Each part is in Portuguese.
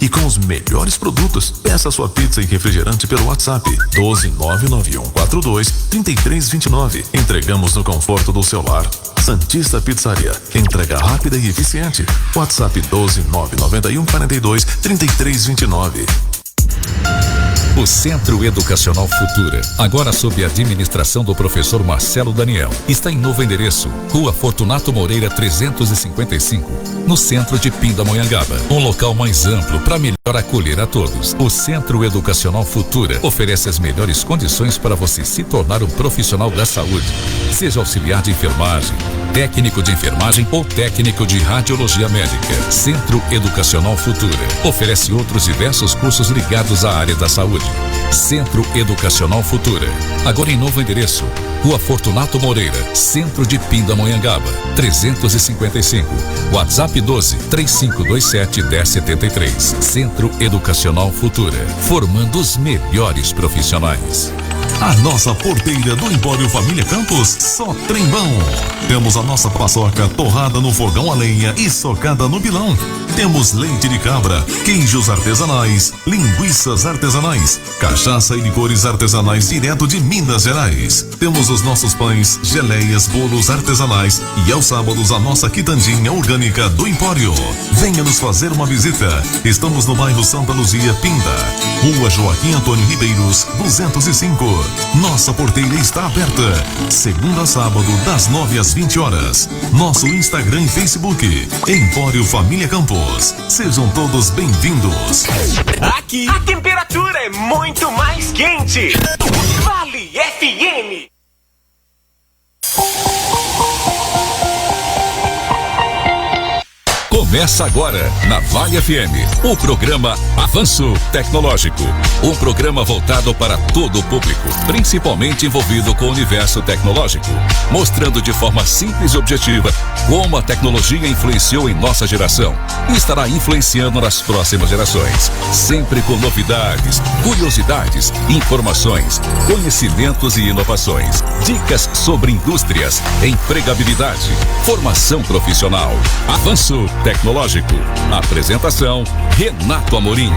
e com os melhores produtos. Peça sua pizza e refrigerante pelo WhatsApp 12991423329. Entregamos no conforto do seu lar. Santista Pizzaria, entrega rápida e eficiente. WhatsApp 12991423329. O Centro Educacional Futura, agora sob a administração do professor Marcelo Daniel, está em novo endereço, Rua Fortunato Moreira 355, no centro de Pindamonhangaba. Um local mais amplo para melhor acolher a todos. O Centro Educacional Futura oferece as melhores condições para você se tornar um profissional da saúde, seja auxiliar de enfermagem, técnico de enfermagem ou técnico de radiologia médica. Centro Educacional Futura oferece outros diversos cursos ligados à área da saúde. Centro Educacional Futura, agora em novo endereço, Rua Fortunato Moreira, centro de Pindamonhangaba, 355, WhatsApp 12-3527-1073. Centro Educacional Futura, formando os melhores profissionais. A nossa porteira do Empório Família Campos, só trem bom. Temos a nossa paçoca torrada no fogão a lenha e socada no pilão. Temos leite de cabra, queijos artesanais, linguiças artesanais, cachaça e licores artesanais direto de Minas Gerais. Temos os nossos pães, geleias, bolos artesanais e aos sábados a nossa quitandinha orgânica do Empório. Venha nos fazer uma visita. Estamos no bairro Santa Luzia, Pinda, Rua Joaquim Antônio Ribeiros, 205. Nossa porteira está aberta, segunda a sábado, das 9 às 20 horas. Nosso Instagram e Facebook, Empório Família Campos. Sejam todos bem-vindos. Aqui, a temperatura é muito mais quente. Vale FM. Começa agora, na Vale FM, o programa Avanço Tecnológico. Um programa voltado para todo o público, principalmente envolvido com o universo tecnológico, mostrando de forma simples e objetiva como a tecnologia influenciou em nossa geração e estará influenciando nas próximas gerações. Sempre com novidades, curiosidades, informações, conhecimentos e inovações. Dicas sobre indústrias, empregabilidade, formação profissional. Avanço Tecnológico. Apresentação: Renato Amorim.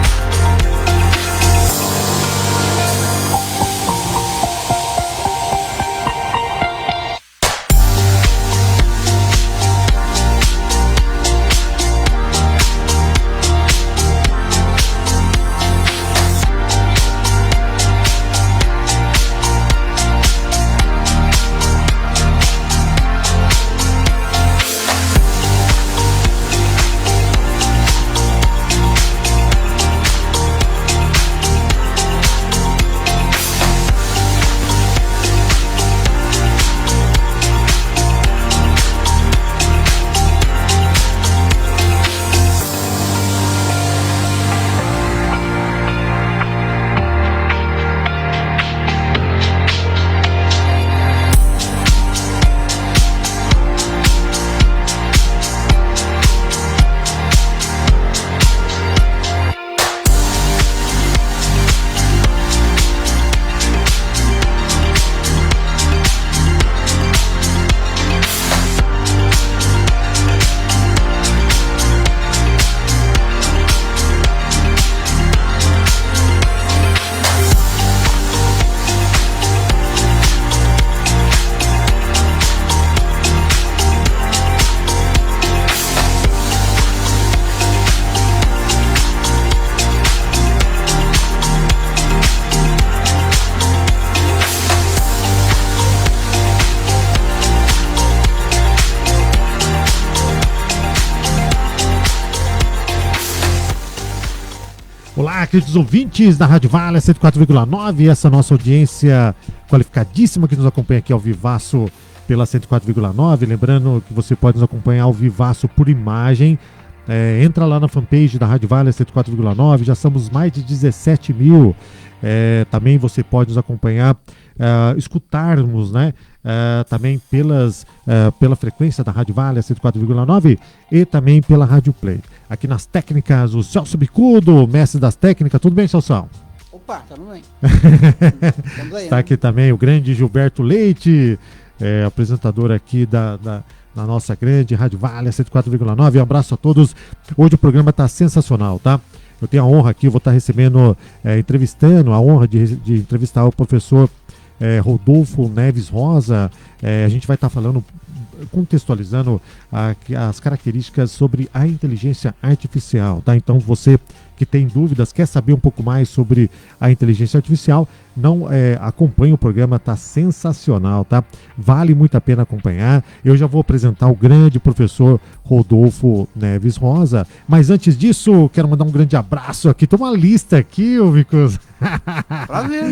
Olá, queridos ouvintes da Rádio Vale 104,9, essa nossa audiência qualificadíssima que nos acompanha aqui ao vivaço pela 104,9. Lembrando que você pode nos acompanhar ao vivaço por imagem. Entra lá na fanpage da Rádio Vale 104,9, já somos mais de 17 mil. Também você pode nos acompanhar, escutarmos, né? Também pela frequência da Rádio Vale 104,9 e também pela Rádio Play. Aqui nas técnicas, o Celso Bicudo, mestre das técnicas. Tudo bem, Celso? Opa, tudo bem. Está aqui também o grande Gilberto Leite, apresentador aqui da nossa grande Rádio Vale 104,9. Um abraço a todos. Hoje o programa está sensacional, tá? Eu tenho a honra aqui, eu vou estar recebendo, entrevistando, a honra de entrevistar o professor Rodolfo Neves Rosa. A gente vai estar falando, contextualizando as características sobre a inteligência artificial, tá? Então você que tem dúvidas, quer saber um pouco mais sobre a inteligência artificial, não acompanhe o programa, tá sensacional, tá? Vale muito a pena acompanhar. Eu já vou apresentar o grande professor Rodolfo Neves Rosa, mas antes disso, quero mandar um grande abraço aqui. Tem uma lista aqui, ô Vicos. Prazer,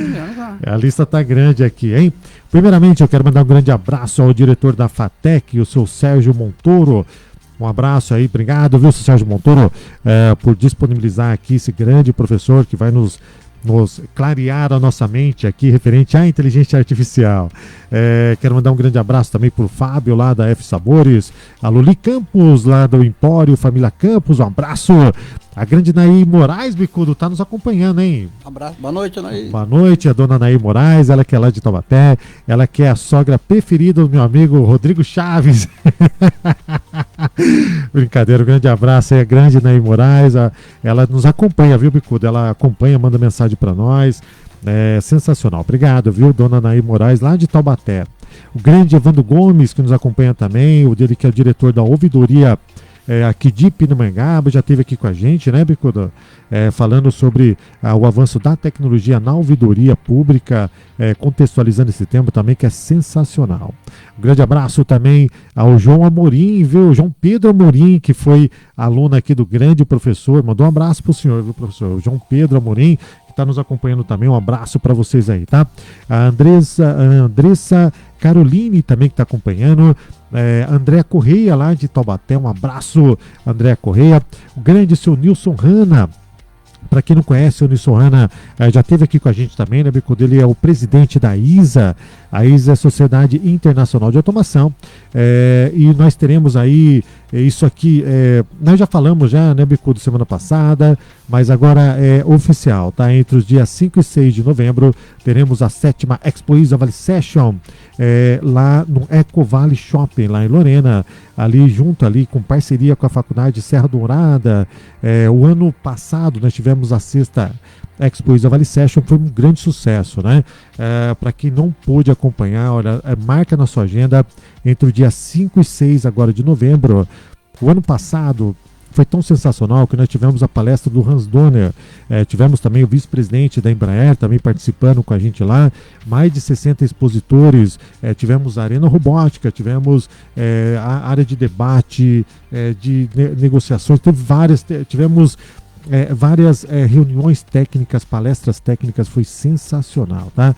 a lista tá grande aqui, hein? Primeiramente, eu quero mandar um grande abraço ao diretor da FATEC, o seu Sérgio Montoro. Um abraço aí, obrigado, viu, Sérgio Montoro, por disponibilizar aqui esse grande professor que vai nos clarear a nossa mente aqui referente à inteligência artificial. Quero mandar um grande abraço também para o Fábio lá da F Sabores, a Luli Campos lá do Empório Família Campos, um abraço. A grande Naí Moraes, Bicudo, tá nos acompanhando, hein? Um abraço, boa noite, Naí. Boa noite, a dona Naí Moraes, ela que é lá de Taubaté, ela que é a sogra preferida do meu amigo Rodrigo Chaves. Brincadeira, um grande abraço aí, a grande Naí Moraes, ela nos acompanha, viu, Bicudo? Ela acompanha, manda mensagem para nós, sensacional. Obrigado, viu, dona Naí Moraes, lá de Taubaté. O grande Evandro Gomes, que nos acompanha também, o dele que é o diretor da ouvidoria aqui de Pindamonhangaba, já esteve aqui com a gente, né, Bicudo? Falando sobre o avanço da tecnologia na ouvidoria pública, contextualizando esse tema também, que é sensacional. Um grande abraço também ao João Amorim, viu? João Pedro Amorim, que foi aluno aqui do grande professor, mandou um abraço pro senhor, viu, professor? O João Pedro Amorim, que está nos acompanhando também, um abraço para vocês aí, tá? A Andressa Caroline também que está acompanhando, Andréa Correia lá de Taubaté, um abraço, Andréa Correia. O grande seu Nilson Hanna, para quem não conhece, o Nilson Hanna já esteve aqui com a gente também, né, Bicudo? Ele é o presidente da ISA. A ISA é a Sociedade Internacional de Automação, e nós teremos aí isso aqui, nós já falamos já, né, Bicudo, semana passada, mas agora é oficial, tá? Entre os dias 5 e 6 de novembro, teremos a 7ª Expo ISA Valley Session, lá no Eco Valley Shopping, lá em Lorena, ali junto, ali com parceria com a Faculdade Serra Dourada. O ano passado nós tivemos a 6ª Expo ISA Valley Session, foi um grande sucesso, né? Para quem não pôde acompanhar, olha, marca na sua agenda entre o dia 5 e 6 agora de novembro. O ano passado foi tão sensacional que nós tivemos a palestra do Hans Donner, tivemos também o vice-presidente da Embraer também participando com a gente lá, mais de 60 expositores, tivemos a Arena Robótica, tivemos a área de debate, de negociações, tivemos várias reuniões técnicas, palestras técnicas, foi sensacional, tá?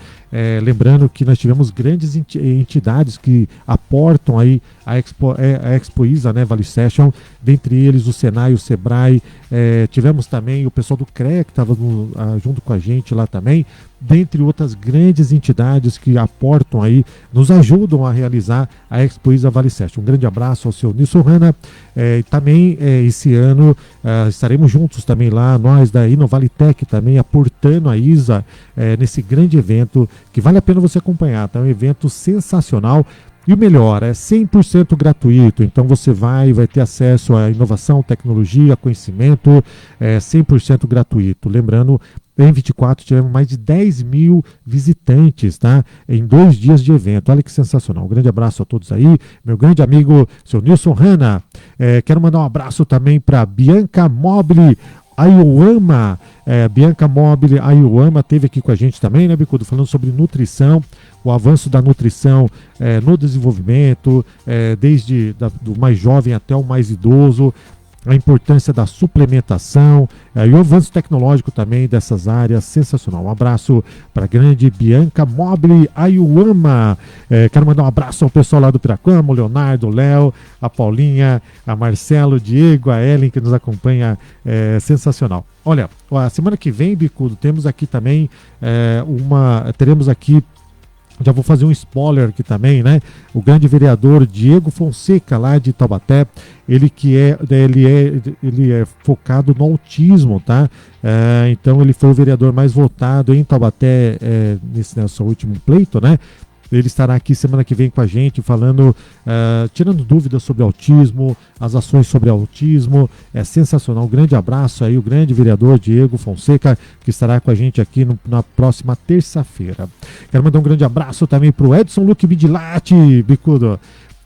Lembrando que nós tivemos grandes entidades que aportam aí a Expo ISA, né, Valley Session, dentre eles o Senai, o Sebrae, tivemos também o pessoal do CREA que estava junto com a gente lá também, dentre outras grandes entidades que aportam aí, nos ajudam a realizar a Expo ISA Valley Session. Um grande abraço ao seu Nilson Hanna. Também esse ano estaremos juntos também lá, nós da Inovalitec também aportando a ISA nesse grande evento que vale a pena você acompanhar, tá? É um evento sensacional. E o melhor, é 100% gratuito, então você vai ter acesso à inovação, tecnologia, conhecimento, 100% gratuito. Lembrando, em 24 tivemos mais de 10 mil visitantes, tá? Em 2 dias de evento, olha que sensacional. Um grande abraço a todos aí, meu grande amigo, seu Nilson Hanna. Quero mandar um abraço também para Bianca Mobile Ayuama. Bianca Mobile Ayuama esteve aqui com a gente também, né, Bicudo, falando sobre nutrição, o avanço da nutrição no desenvolvimento, desde do mais jovem até o mais idoso, a importância da suplementação e o avanço tecnológico também dessas áreas, sensacional. Um abraço para a grande Bianca Mobile Ayuama. Quero mandar um abraço ao pessoal lá do Piracama, o Leonardo, o Léo, a Paulinha, a Marcelo, o Diego, a Ellen que nos acompanha, sensacional. Olha, a semana que vem, Bicudo, temos aqui também teremos aqui, já vou fazer um spoiler aqui também, né? O grande vereador Diego Fonseca, lá de Taubaté, ele é focado no autismo, tá? Então ele foi o vereador mais votado em Taubaté nesse último pleito, né? Ele estará aqui semana que vem com a gente, falando, tirando dúvidas sobre autismo, as ações sobre autismo. É sensacional. Um grande abraço aí, o grande vereador Diego Fonseca, que estará com a gente aqui na próxima terça-feira. Quero mandar um grande abraço também para o Edson Luque Bidilati, Bicudo.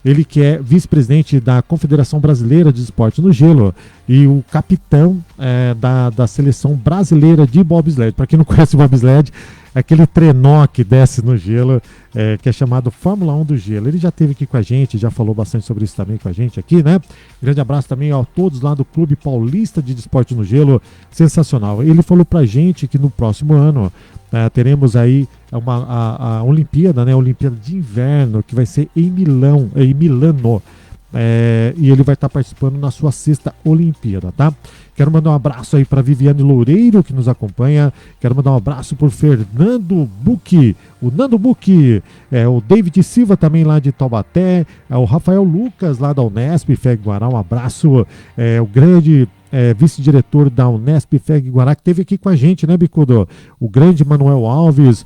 Ele que é vice-presidente da Confederação Brasileira de Esporte no Gelo e o capitão da seleção brasileira de bobsled. Para quem não conhece o bobsled, é aquele trenó que desce no gelo, que é chamado Fórmula 1 do Gelo. Ele já esteve aqui com a gente, já falou bastante sobre isso também com a gente aqui, né? Grande abraço também a todos lá do Clube Paulista de Esporte no Gelo, sensacional. Ele falou pra gente que no próximo ano teremos aí a Olimpíada, né? A Olimpíada de Inverno, que vai ser em Milano. E ele vai estar participando na sua 6ª Olimpíada, tá? Quero mandar um abraço aí para Viviane Loureiro, que nos acompanha. Quero mandar um abraço por Fernando Bucchi, o Nando Bucchi, o David Silva também lá de Taubaté, o Rafael Lucas lá da Unesp FEG Guará, um abraço, o grande vice-diretor da Unesp FEG Guará, que esteve aqui com a gente, né, Bicudo? O grande Manuel Alves,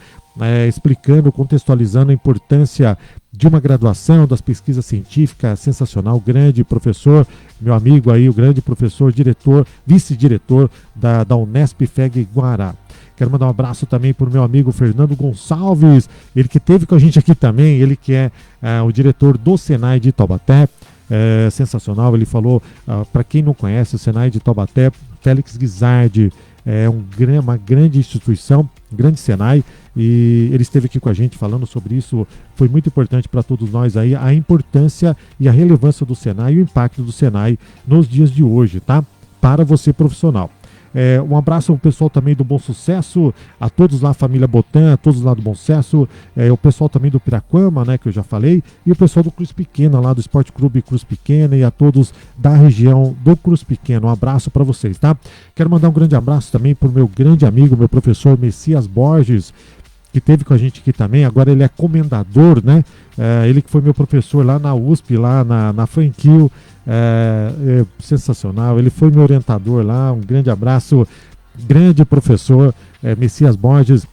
explicando, contextualizando a importância de uma graduação, das pesquisas científicas, sensacional, grande professor, meu amigo aí, o grande professor, diretor, vice-diretor da Unesp FEG Guará. Quero mandar um abraço também para o meu amigo Fernando Gonçalves, ele que esteve com a gente aqui também, ele que é o diretor do Senai de Taubaté. Sensacional, ele falou, para quem não conhece o Senai de Taubaté, Félix Guizardi, uma grande instituição, grande Senai, e ele esteve aqui com a gente falando sobre isso. Foi muito importante para todos nós aí, a importância e a relevância do Senai e o impacto do Senai nos dias de hoje, tá? Para você profissional. Um abraço ao pessoal também do Bom Sucesso, a todos lá, a família Botan, a todos lá do Bom Sucesso, o pessoal também do Piraquama, né, que eu já falei, e o pessoal do Cruz Pequena, lá do Esporte Clube Cruz Pequena, e a todos da região do Cruz Pequena. Um abraço para vocês, tá? Quero mandar um grande abraço também para o meu grande amigo, meu professor Messias Borges, que esteve com a gente aqui também. Agora ele é comendador, né? Ele que foi meu professor lá na USP, lá na Franquil. Sensacional, ele foi meu orientador lá. Um grande abraço, grande professor Messias Borges.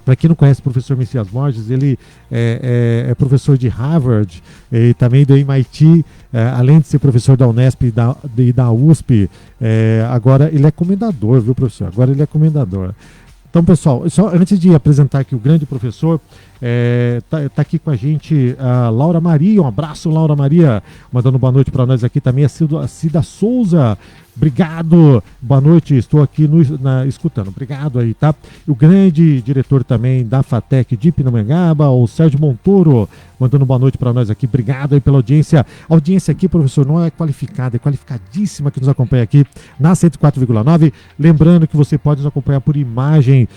Para quem não conhece o professor Messias Borges, ele é professor de Harvard e também do MIT, além de ser professor da Unesp e da USP. Agora ele é comendador, viu, professor? Agora ele é comendador. Então, pessoal, só antes de apresentar aqui o grande professor, tá aqui com a gente a Laura Maria. Um abraço, Laura Maria, mandando boa noite para nós aqui também. A Cida Souza, obrigado, boa noite, estou aqui escutando, obrigado aí, tá? O grande diretor também da FATEC de Pindamonhangaba, o Sérgio Montoro, mandando boa noite para nós aqui, obrigado aí pela audiência. A audiência aqui, professor, não é qualificada, é qualificadíssima, que nos acompanha aqui na 104,9. Lembrando que você pode nos acompanhar por imagem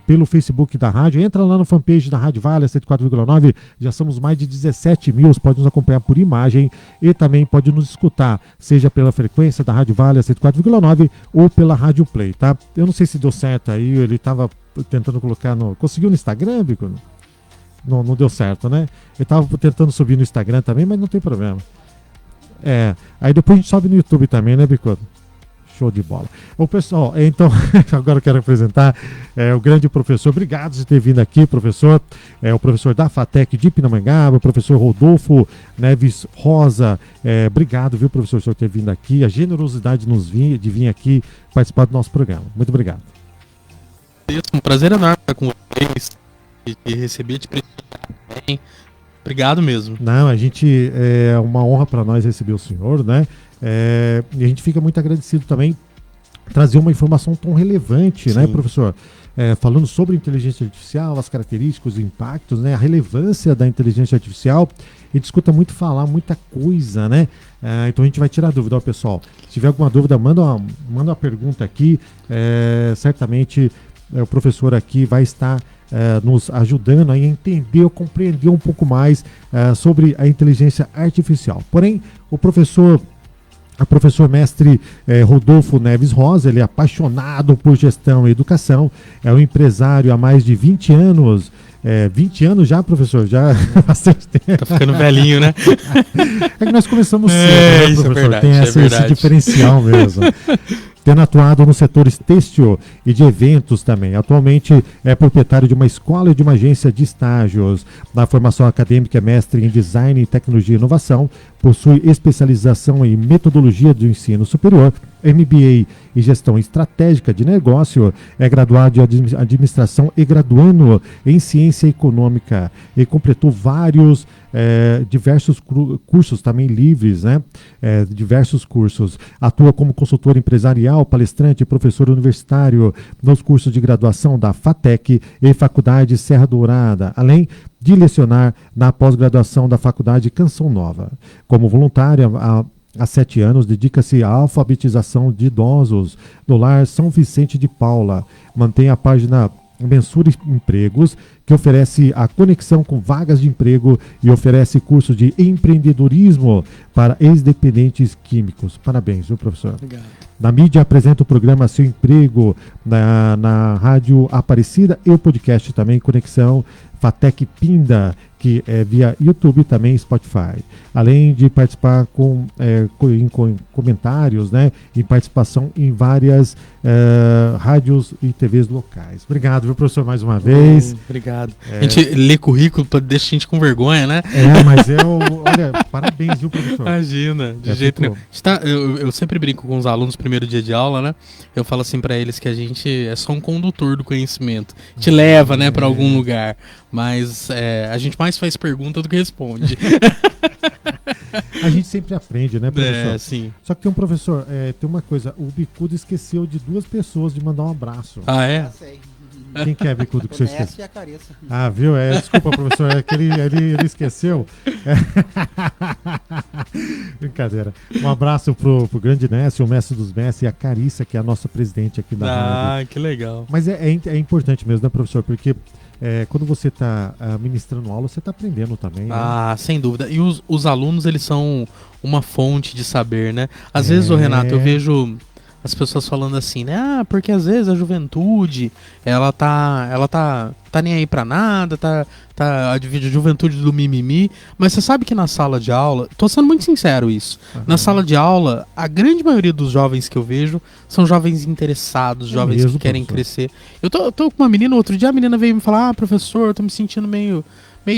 pelo Facebook da rádio. Entra lá no fanpage da Rádio Vale 104,9, já somos mais de 17 mil, você pode nos acompanhar por imagem e também pode nos escutar, seja pela frequência da Rádio Vale 104,9 ou pela Rádio Play, tá? Eu não sei se deu certo aí, ele estava tentando colocar Conseguiu no Instagram, Bico? Não deu certo, né? Ele estava tentando subir no Instagram também, mas não tem problema. Aí depois a gente sobe no YouTube também, né, Bico? Show de bola. O pessoal, então, agora eu quero apresentar o grande professor. Obrigado por ter vindo aqui, professor. O professor da FATEC de Pindamonhangaba, o professor Rodolfo Neves Rosa. Obrigado, viu, professor, por ter vindo aqui. A generosidade de vir aqui participar do nosso programa. Muito obrigado. Isso, um prazer enorme estar com vocês e receber, te prestigiar também. Obrigado mesmo. Não, a gente, é uma honra para nós receber o senhor, né? E a gente fica muito agradecido também trazer uma informação tão relevante, né, professor? Falando sobre inteligência artificial, as características, os impactos, né, a relevância da inteligência artificial. A gente escuta muito falar, muita coisa, né? Então a gente vai tirar dúvida, ó, pessoal. Se tiver alguma dúvida, manda uma pergunta aqui. Certamente o professor aqui vai estar nos ajudando a entender ou compreender um pouco mais sobre a inteligência artificial. Porém, o professor mestre Rodolfo Neves Rosa, ele é apaixonado por gestão e educação, é um empresário há mais de 20 anos. 20 anos já, professor? Já bastante tempo. Tá ficando velhinho, né? É que nós começamos cedo, né, professor? É verdade, tem esse diferencial mesmo. tendo atuado nos setores têxtil e de eventos também. Atualmente é proprietário de uma escola e de uma agência de estágios. Na formação acadêmica é mestre em Design, Tecnologia e Inovação, possui especialização em Metodologia do Ensino Superior, MBA em Gestão Estratégica de Negócio, é graduado em Administração e graduando em Ciência Econômica e completou vários diversos cursos também livres, né? Diversos cursos. Atua como consultor empresarial, palestrante e professor universitário nos cursos de graduação da FATEC e Faculdade Serra Dourada, além de lecionar na pós-graduação da Faculdade Canção Nova. Como voluntária, há 7 anos, dedica-se à alfabetização de idosos do Lar São Vicente de Paula. Mantém a página Mensura Empregos, que oferece a conexão com vagas de emprego e oferece cursos de empreendedorismo para ex-dependentes químicos. Parabéns, viu, professor? Obrigado. Na mídia apresenta o programa Seu Emprego na Rádio Aparecida e o podcast também Conexão Fatec Pinda, que é via YouTube e também Spotify. Além de participar em comentários, né, e participação em várias rádios e TVs locais. Obrigado, viu, professor, mais uma vez. Obrigado. A gente lê currículo, deixa a gente com vergonha, né? Mas olha, parabéns, viu, professor? Imagina, de jeito nenhum. Eu sempre brinco com os alunos no primeiro dia de aula, né? Eu falo assim pra eles que a gente é só um condutor do conhecimento. Te leva, né, pra algum lugar. Mas a gente mais faz pergunta do que responde. A gente sempre aprende, né, professor? Sim. Só que tem um professor, tem uma coisa, o Bicudo esqueceu de 2 pessoas de mandar um abraço. Ah, é? Já sei. Quem que é, Bicudo, que você O esqueceu? Messi e a Carissa. Ah, viu? Desculpa, professor, é que ele esqueceu. Brincadeira. Um abraço pro grande Nécio, o mestre dos mestres, e a Carissa, que é a nossa presidente aqui da rádio. Ah, que legal. Mas é importante mesmo, né, professor? Porque quando você está ministrando aula, você está aprendendo também. Né? Ah, sem dúvida. E os alunos, eles são uma fonte de saber, né? Às vezes, Renato, eu vejo as pessoas falando assim, né? Ah, porque às vezes a juventude, ela tá nem aí pra nada, a juventude do mimimi. Mas você sabe que na sala de aula, tô sendo muito sincero isso, na sala de aula, a grande maioria dos jovens que eu vejo são jovens interessados, jovens mesmo, que querem professor? crescer. Eu tô com uma menina, outro dia a menina veio me falar, professor, eu tô me sentindo meio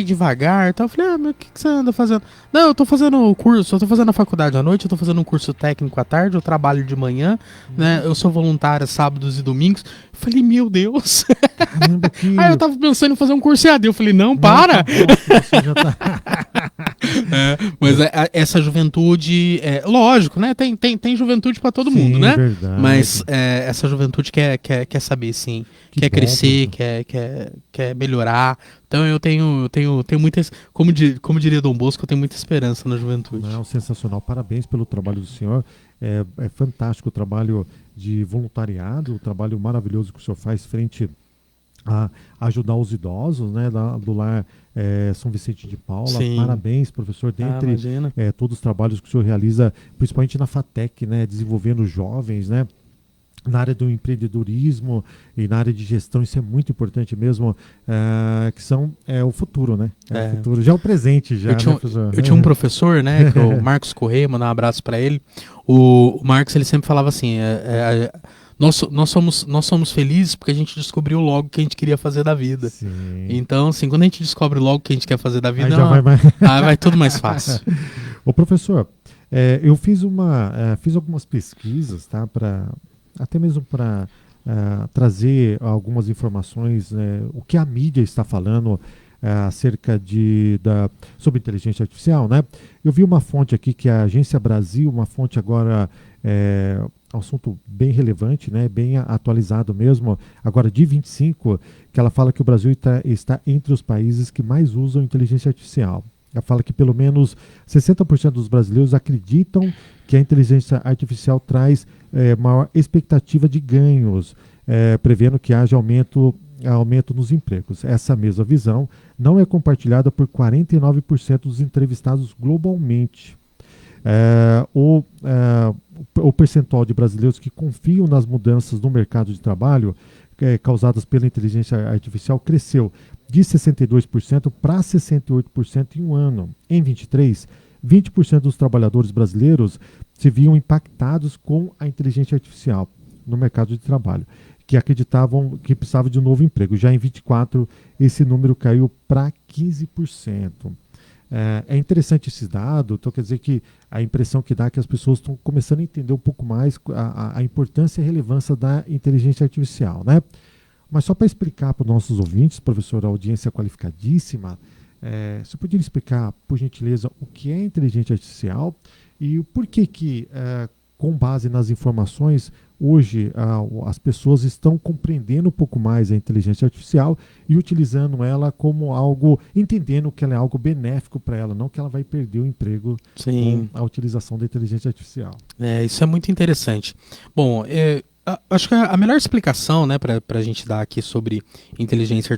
devagar, tá? Eu falei, mas o que você anda fazendo? Não, eu tô fazendo curso, eu tô fazendo a faculdade à noite, eu tô fazendo um curso técnico à tarde, eu trabalho de manhã, né? Eu sou voluntária sábados e domingos. Eu falei, meu Deus. Caramba, que... Aí eu tava pensando em fazer um curso EAD, eu falei, não, para! Você já tá... Mas essa juventude, lógico, né? Tem juventude pra todo mundo, né? Verdade. Mas essa juventude quer saber, sim. Quer crescer, quer melhorar. Então eu tenho muitas, como diria Dom Bosco, eu tenho muita esperança na juventude. Não, sensacional. Parabéns pelo trabalho do senhor. É fantástico o trabalho de voluntariado, o trabalho maravilhoso que o senhor faz frente a ajudar os idosos, né, do Lar São Vicente de Paula. Sim. Parabéns, professor, dentre imagina. todos os trabalhos que o senhor realiza, principalmente na FATEC, né, desenvolvendo jovens, né, na área do empreendedorismo e na área de gestão. Isso é muito importante mesmo, que são o futuro, né? O futuro, já é o presente, já. Eu tinha um professor, né, que é o Marcos Correia, mandar um abraço para ele. O Marcos, ele sempre falava assim, nós somos felizes porque a gente descobriu logo o que a gente queria fazer da vida. Sim. Então, assim, quando a gente descobre logo o que a gente quer fazer da vida, vai tudo mais fácil. Ô, professor, eu fiz algumas pesquisas, tá, até mesmo para trazer algumas informações, o que a mídia está falando acerca sobre inteligência artificial, né? Eu vi uma fonte aqui que é a Agência Brasil, uma fonte agora, um assunto bem relevante, né? Bem atualizado mesmo, agora de 25, que ela fala que o Brasil está entre os países que mais usam inteligência artificial. Ela fala que pelo menos 60% dos brasileiros acreditam que a inteligência artificial traz maior expectativa de ganhos, prevendo que haja aumento nos empregos. Essa mesma visão não é compartilhada por 49% dos entrevistados globalmente. O percentual de brasileiros que confiam nas mudanças no mercado de trabalho causadas pela inteligência artificial cresceu de 62% para 68% em um ano. Em 23, 20% dos trabalhadores brasileiros se viam impactados com a inteligência artificial. no mercado de trabalho, que acreditavam que precisavam de um novo emprego. Já em 24, esse número caiu para 15%. É interessante esse dado, então quer dizer que a impressão que dá é que as pessoas estão começando a entender um pouco mais a importância e a relevância da inteligência artificial, né? Mas só para explicar para os nossos ouvintes, professor, a audiência qualificadíssima, você poderia explicar, por gentileza, o que é inteligência artificial e o porquê que, com base nas informações, hoje as pessoas estão compreendendo um pouco mais a inteligência artificial e utilizando ela como algo, entendendo que ela é algo benéfico para ela, não que ela vai perder o emprego com a utilização da inteligência artificial. Isso é muito interessante. Bom, acho que a melhor explicação, né, para a gente dar aqui sobre inteligência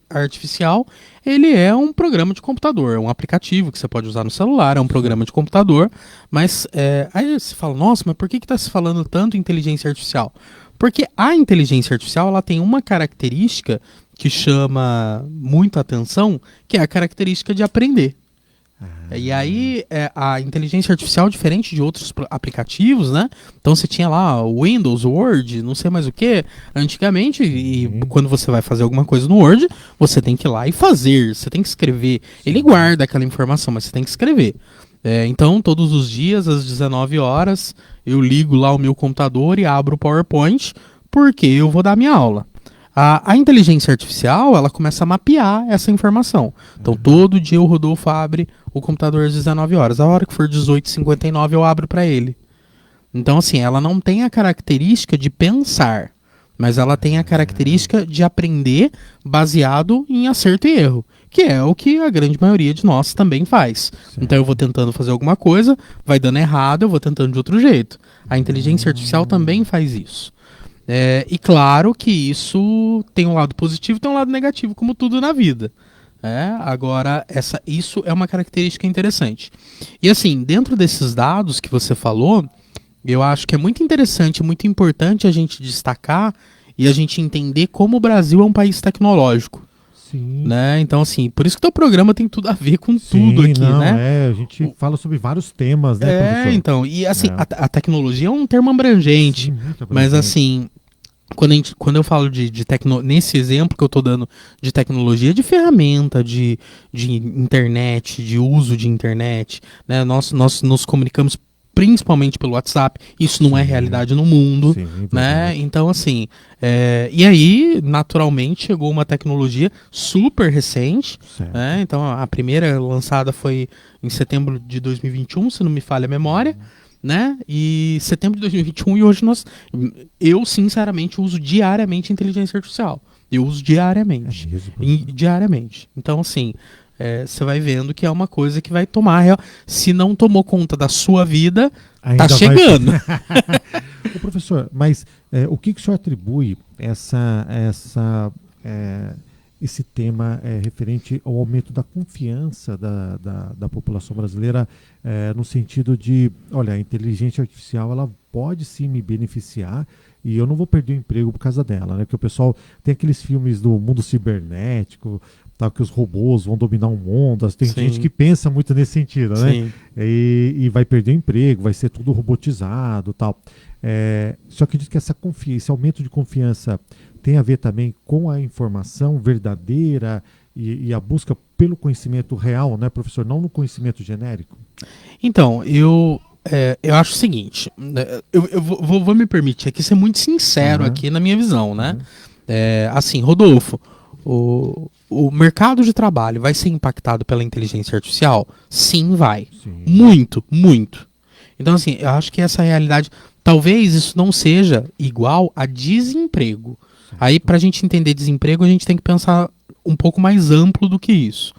artificial, ele é um programa de computador, é um aplicativo que você pode usar no celular, é um programa de computador, mas aí você fala, nossa, mas por que está se falando tanto em inteligência artificial? Porque a inteligência artificial ela tem uma característica que chama muito atenção, que é a característica de aprender. E aí, a inteligência artificial, diferente de outros aplicativos, né? Então você tinha lá o Windows, Word, não sei mais o que, antigamente, e quando você vai fazer alguma coisa no Word, você tem que ir lá e fazer, você tem que escrever. Ele guarda aquela informação, mas você tem que escrever. Então, todos os dias, às 19 horas, eu ligo lá o meu computador e abro o PowerPoint, porque eu vou dar minha aula. A inteligência artificial, ela começa a mapear essa informação. Então, todo dia o Rodolfo abre o computador às 19 horas. A hora que for 18h59, eu abro para ele. Então, assim, ela não tem a característica de pensar, mas ela tem a característica de aprender baseado em acerto e erro, que é o que a grande maioria de nós também faz. Certo. Então, eu vou tentando fazer alguma coisa, vai dando errado, eu vou tentando de outro jeito. A inteligência artificial também faz isso. E claro que isso tem um lado positivo e tem um lado negativo, como tudo na vida. Agora, isso é uma característica interessante. E assim, dentro desses dados que você falou, eu acho que é muito interessante, muito importante a gente destacar e a gente entender como o Brasil é um país tecnológico. Sim. Né? Então, assim, por isso que o teu programa tem tudo a ver com tudo aqui, né? A gente fala sobre vários temas, né, professor? Então, e assim, a tecnologia é um termo abrangente, sim, muito abrangente. Mas assim, quando eu falo de nesse exemplo que eu estou dando de tecnologia, de ferramenta, de internet, de uso de internet, né? Nós nos comunicamos principalmente pelo WhatsApp, isso não é realidade no mundo, né? Então, assim, e aí, naturalmente, chegou uma tecnologia super recente, né? Então, a primeira lançada foi em setembro de 2021, se não me falha a memória, né? E setembro de 2021 e hoje eu sinceramente uso diariamente inteligência artificial. Eu uso diariamente. Diariamente. Então, assim, você vai vendo que é uma coisa que vai tomar real. Se não tomou conta da sua vida, ainda tá chegando. Ô, professor, mas o que o senhor atribui esse tema referente ao aumento da confiança da população brasileira no sentido de, olha, a inteligência artificial ela pode sim me beneficiar e eu não vou perder o emprego por causa dela, né? Porque o pessoal tem aqueles filmes do mundo cibernético, tal, que os robôs vão dominar o mundo, tem gente que pensa muito nesse sentido, né? E vai perder o emprego, vai ser tudo robotizado, tal. Só que diz que esse aumento de confiança tem a ver também com a informação verdadeira e a busca pelo conhecimento real, né, professor? Não no conhecimento genérico? Então, eu acho o seguinte, eu vou me permitir aqui ser muito sincero aqui na minha visão, né? Assim, Rodolfo, o mercado de trabalho vai ser impactado pela inteligência artificial? Sim, vai. Sim. Muito, muito. Então, assim, eu acho que essa realidade, talvez isso não seja igual a desemprego. Aí, para a gente entender desemprego, a gente tem que pensar um pouco mais amplo do que isso.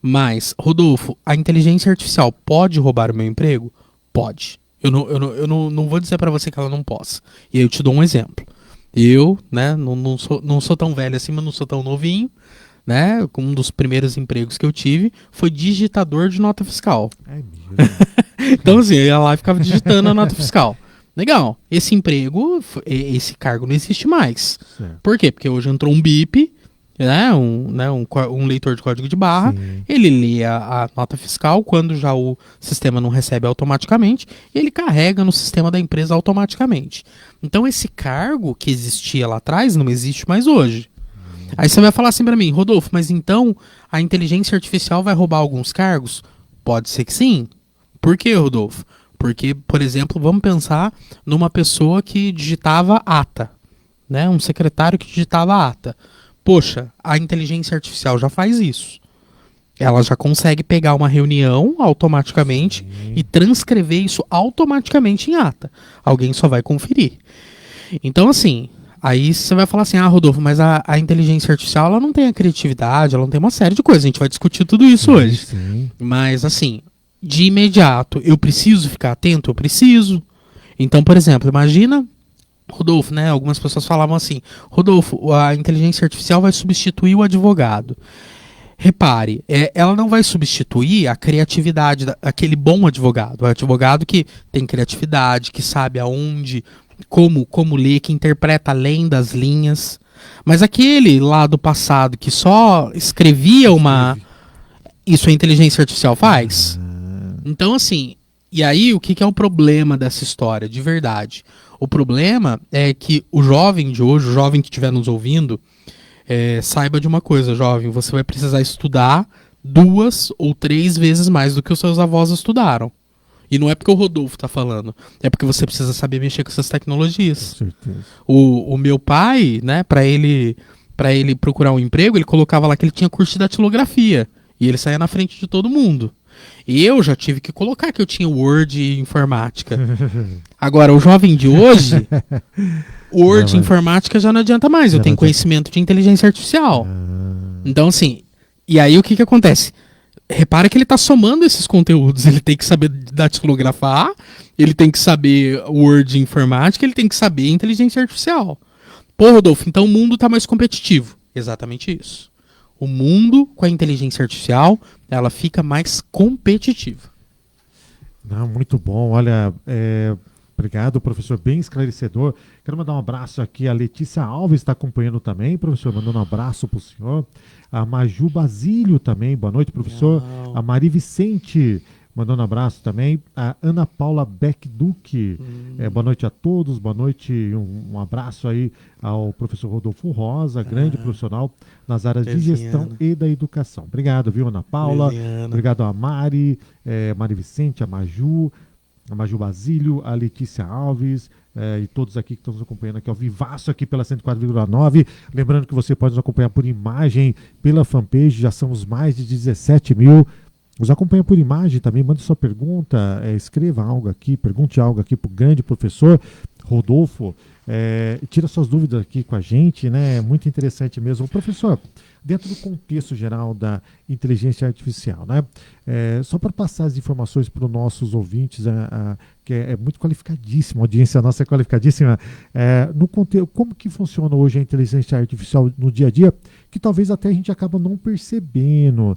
Mas, Rodolfo, a inteligência artificial pode roubar o meu emprego? Pode. Eu não vou dizer para você que ela não possa. E aí eu te dou um exemplo. Eu, né, não sou tão velho assim, mas não sou tão novinho, né? Um dos primeiros empregos que eu tive foi digitador de nota fiscal. Então, assim, eu ia lá e ficava digitando a nota fiscal. Legal. Esse emprego, esse cargo não existe mais. Certo. Por quê? Porque hoje entrou um BIP um leitor de código de barra, Sim. ele lê a nota fiscal quando já o sistema não recebe automaticamente, e ele carrega no sistema da empresa automaticamente. Então esse cargo que existia lá atrás não existe mais hoje. Aí você vai falar assim pra mim, Rodolfo, mas então a inteligência artificial vai roubar alguns cargos? Pode ser que sim. Por quê, Rodolfo? Porque, por exemplo, vamos pensar numa pessoa que digitava ata, né? Um secretário que digitava ata. Poxa, a inteligência artificial já faz isso. Ela já consegue pegar uma reunião automaticamente e transcrever isso automaticamente em ata. Alguém só vai conferir. Então, assim, aí você vai falar assim, Rodolfo, mas a inteligência artificial ela não tem a criatividade, ela não tem uma série de coisas. A gente vai discutir tudo isso hoje. Sim. Mas, assim, de imediato, eu preciso ficar atento? Eu preciso. Então, por exemplo, imagina... Rodolfo, né? Algumas pessoas falavam assim, Rodolfo, a inteligência artificial vai substituir o advogado. Repare, ela não vai substituir a criatividade daquele bom advogado. O advogado que tem criatividade, que sabe aonde, como ler, que interpreta além das linhas. Mas aquele lá do passado que só escrevia isso a inteligência artificial faz? Então, assim, e aí o que é o problema dessa história, de verdade? O problema é que o jovem de hoje, o jovem que estiver nos ouvindo, saiba de uma coisa, jovem, você vai precisar estudar 2 ou 3 vezes mais do que os seus avós estudaram. E não é porque o Rodolfo está falando, é porque você precisa saber mexer com essas tecnologias. Com certeza. O meu pai, né, para ele procurar um emprego, ele colocava lá que ele tinha curso de datilografia. E ele saía na frente de todo mundo. E eu já tive que colocar que eu tinha Word e informática. Agora, o jovem de hoje, Word e informática já não adianta mais. Eu tenho conhecimento de inteligência artificial. Então, assim, e aí o que acontece? Repara que ele está somando esses conteúdos. Ele tem que saber datilografar, ele tem que saber Word e informática, ele tem que saber inteligência artificial. Pô, Rodolfo, então o mundo está mais competitivo. Exatamente isso. O mundo com a inteligência artificial, ela fica mais competitiva. Não, muito bom. Olha, obrigado, professor, bem esclarecedor. Quero mandar um abraço aqui. A Letícia Alves está acompanhando também, professor, mandando um abraço para o senhor. A Maju Basílio também, boa noite, professor. Não. A Mari Vicente, mandando um abraço também. A Ana Paula Beck Duque, boa noite a todos, boa noite, um abraço aí ao professor Rodolfo Rosa, grande profissional nas áreas de gestão e da educação. Obrigado, viu, Ana Paula? Obrigado a Mari, Mari Vicente, a Maju Basílio, a Letícia Alves e todos aqui que estão nos acompanhando aqui ao vivaço aqui pela 104,9. Lembrando que você pode nos acompanhar por imagem pela fanpage, já somos mais de 17 mil. Nos acompanha por imagem também, manda sua pergunta, escreva algo aqui, pergunte algo aqui para o grande professor Rodolfo, tira suas dúvidas aqui com a gente, né? Muito interessante mesmo. Professor, dentro do contexto geral da inteligência artificial, né? Só para passar as informações para os nossos ouvintes, que é muito qualificadíssima, a audiência nossa é qualificadíssima, no conteúdo, como que funciona hoje a inteligência artificial no dia a dia, que talvez até a gente acaba não percebendo,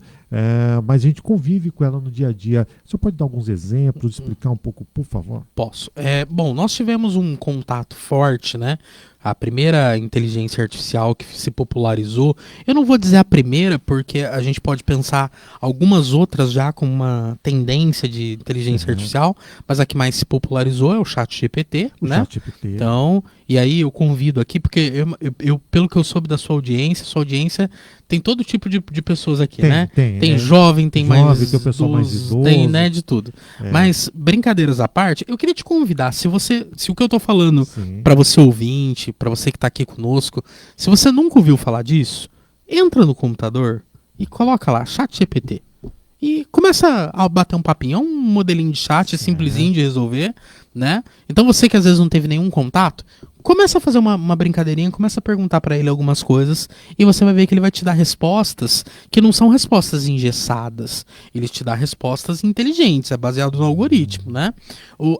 mas a gente convive com ela no dia a dia. O senhor pode dar alguns exemplos, explicar um pouco, por favor? Posso. Bom, nós tivemos um contato forte, né? A primeira inteligência artificial que se popularizou, eu não vou dizer a primeira, porque a gente pode pensar algumas outras já com uma tendência de inteligência artificial, mas a que mais se popularizou é o ChatGPT, né? ChatGPT. Então, e aí eu convido aqui, porque eu pelo que eu soube da sua audiência tem todo tipo de pessoas aqui, né? Tem jovem, tem mais tem o pessoal mais idoso. Tem, né, de tudo. Mas, brincadeiras à parte, eu queria te convidar, se o que eu tô falando para você ouvinte, para você que tá aqui conosco, se você nunca ouviu falar disso, entra no computador e coloca lá, ChatGPT. E começa a bater um papinho. É um modelinho de chat, simplesinho de resolver, né? Então você que às vezes não teve nenhum contato, começa a fazer uma brincadeirinha, começa a perguntar para ele algumas coisas e você vai ver que ele vai te dar respostas que não são respostas engessadas. Ele te dá respostas inteligentes, é baseado no algoritmo, né?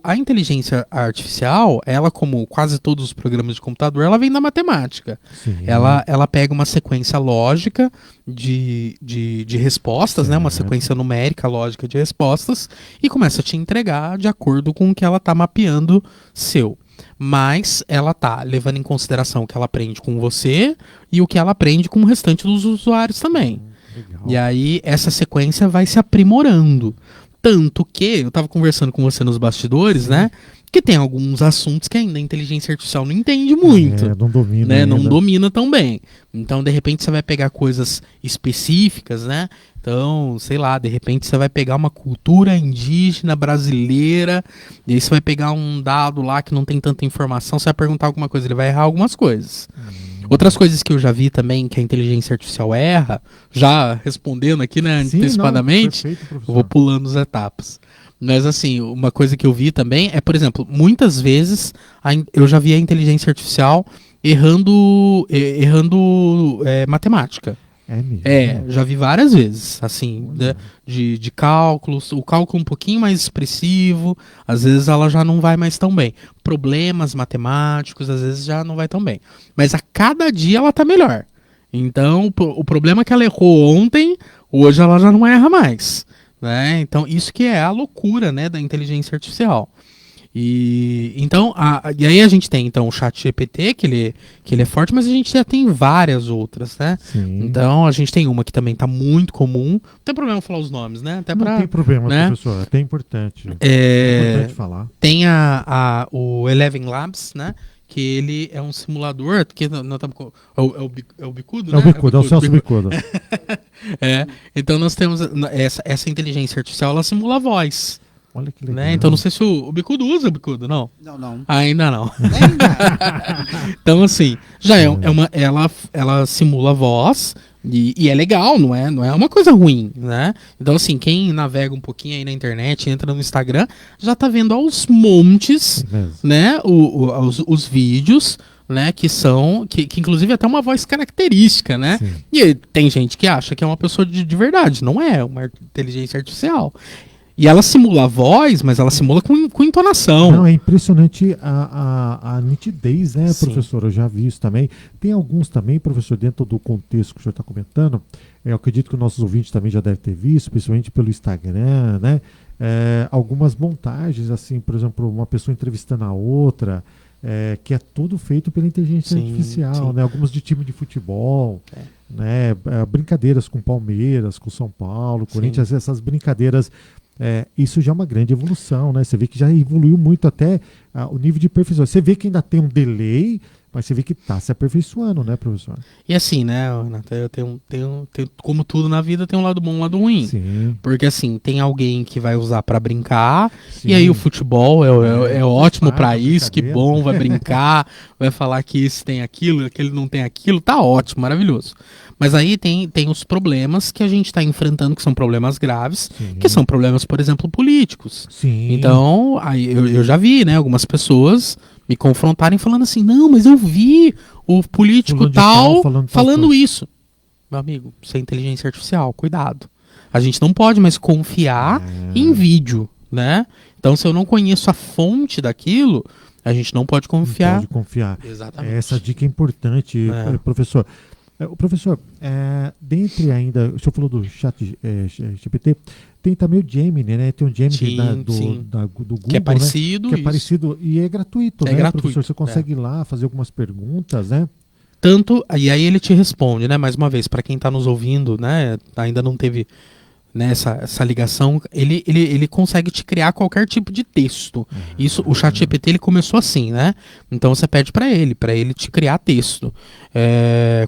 A inteligência artificial, ela, como quase todos os programas de computador, ela vem da matemática. Ela pega uma sequência lógica de respostas, né? Uma sequência numérica lógica de respostas e começa a te entregar de acordo com o que ela está mapeando seu. mas ela tá levando em consideração o que ela aprende com você e o que ela aprende com o restante dos usuários também. Legal. E aí essa sequência vai se aprimorando. Tanto que, eu tava conversando com você nos bastidores, né? Que tem alguns assuntos que ainda a inteligência artificial não entende muito. Não domina. Né? Não ainda. domina tão bem. Então, de repente, você vai pegar coisas específicas, né? Então, sei lá, de repente você vai pegar uma cultura indígena brasileira, e aí você vai pegar um dado lá que não tem tanta informação, você vai perguntar alguma coisa, ele vai errar algumas coisas. Outras coisas que eu já vi também que a inteligência artificial erra, já respondendo aqui, né, Sim, antecipadamente, não, perfeito, professor. eu vou pulando as etapas. Mas assim, uma coisa que eu vi também é, por exemplo, muitas vezes eu já vi a inteligência artificial errando matemática. É mesmo. Já vi várias vezes, assim, né, de cálculos, o cálculo um pouquinho mais expressivo, às vezes ela já não vai mais tão bem. Problemas matemáticos, às vezes já não vai tão bem. Mas a cada dia ela tá melhor. Então, o problema que ela errou ontem, hoje ela já não erra mais. Né? Então, isso que é a loucura, né, da inteligência artificial. E aí a gente tem então o ChatGPT, que ele é forte, mas a gente já tem várias outras, né? Sim. Então a gente tem uma que também está muito comum. Não tem problema falar os nomes, né? Até Não tem problema, né? professor. É até importante. É importante falar. Tem o Eleven Labs, né? Que ele é um simulador, que nós estamos com, é o Bicudo, né? É o Bicudo, é o Celso Bicudo. Então nós temos essa inteligência artificial, ela simula a voz. Olha que legal. Né? Então não sei se o Bicudo usa o Bicudo, não? Não. Ainda não. Ainda. Então assim, já ela simula a voz e é legal, não é uma coisa ruim, né? Então assim, quem navega um pouquinho aí na internet, entra no Instagram, já tá vendo aos montes, né, os vídeos, né, que inclusive até uma voz característica, né? Sim. E tem gente que acha que é uma pessoa de verdade, não é uma inteligência artificial. E ela simula a voz, mas ela simula com entonação. Não, é impressionante a nitidez, né, Sim. professor? Eu já vi isso também. Tem alguns também, professor, dentro do contexto que o senhor está comentando. Eu acredito que os nossos ouvintes também já devem ter visto, principalmente pelo Instagram, né? Algumas montagens, assim, por exemplo, uma pessoa entrevistando a outra, que é tudo feito pela inteligência artificial, sim. né? Algumas de time de futebol, né? Brincadeiras com Palmeiras, com São Paulo, Corinthians, essas brincadeiras. Isso já é uma grande evolução, né? Você vê que já evoluiu muito até o nível de perfeição. Você vê que ainda tem um delay, mas você vê que está se aperfeiçoando, né, professor? E assim, né, Renato, eu tenho, como tudo na vida, tem um lado bom e um lado ruim. Sim. Porque assim, tem alguém que vai usar para brincar, Sim. e aí o futebol é ótimo para brincadeira. isso, que bom, vai brincar, vai falar que esse tem aquilo, aquele não tem aquilo, tá ótimo, maravilhoso. Mas aí tem os problemas que a gente está enfrentando, que são problemas graves, Sim. que são problemas, por exemplo, políticos. Sim. Então, aí eu já vi, né, algumas pessoas me confrontarem falando assim, não, mas eu vi o político Fulano de tal tal falando coisa. isso. Meu amigo, isso é inteligência artificial, cuidado. A gente não pode mais confiar em vídeo, né? Então, se eu não conheço a fonte daquilo, a gente não pode confiar. Não pode confiar. Exatamente. Essa dica é importante, professor. Professor, dentre ainda, o senhor falou do chat GPT, tem também o Gemini, né? Tem o Gemini do Google, que é parecido. Né? Que é parecido e é gratuito, né, gratuito, professor? Você consegue ir lá fazer algumas perguntas, né? Tanto, e aí ele te responde, né? Mais uma vez, para quem está nos ouvindo, né? Ainda não teve, né, essa ligação, ele consegue te criar qualquer tipo de texto. Isso, o ChatGPT ele começou assim, né? Então você pede para ele te criar texto.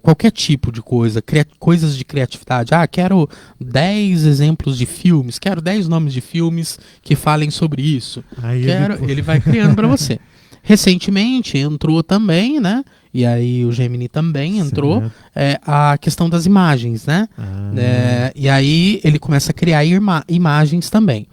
Qualquer tipo de coisa, coisas de criatividade. Quero 10 exemplos de filmes, quero 10 nomes de filmes que falem sobre isso. Aí ele vai criando para você. Recentemente entrou também, né? E aí o Gemini também entrou, a questão das imagens, né? E aí ele começa a criar imagens também.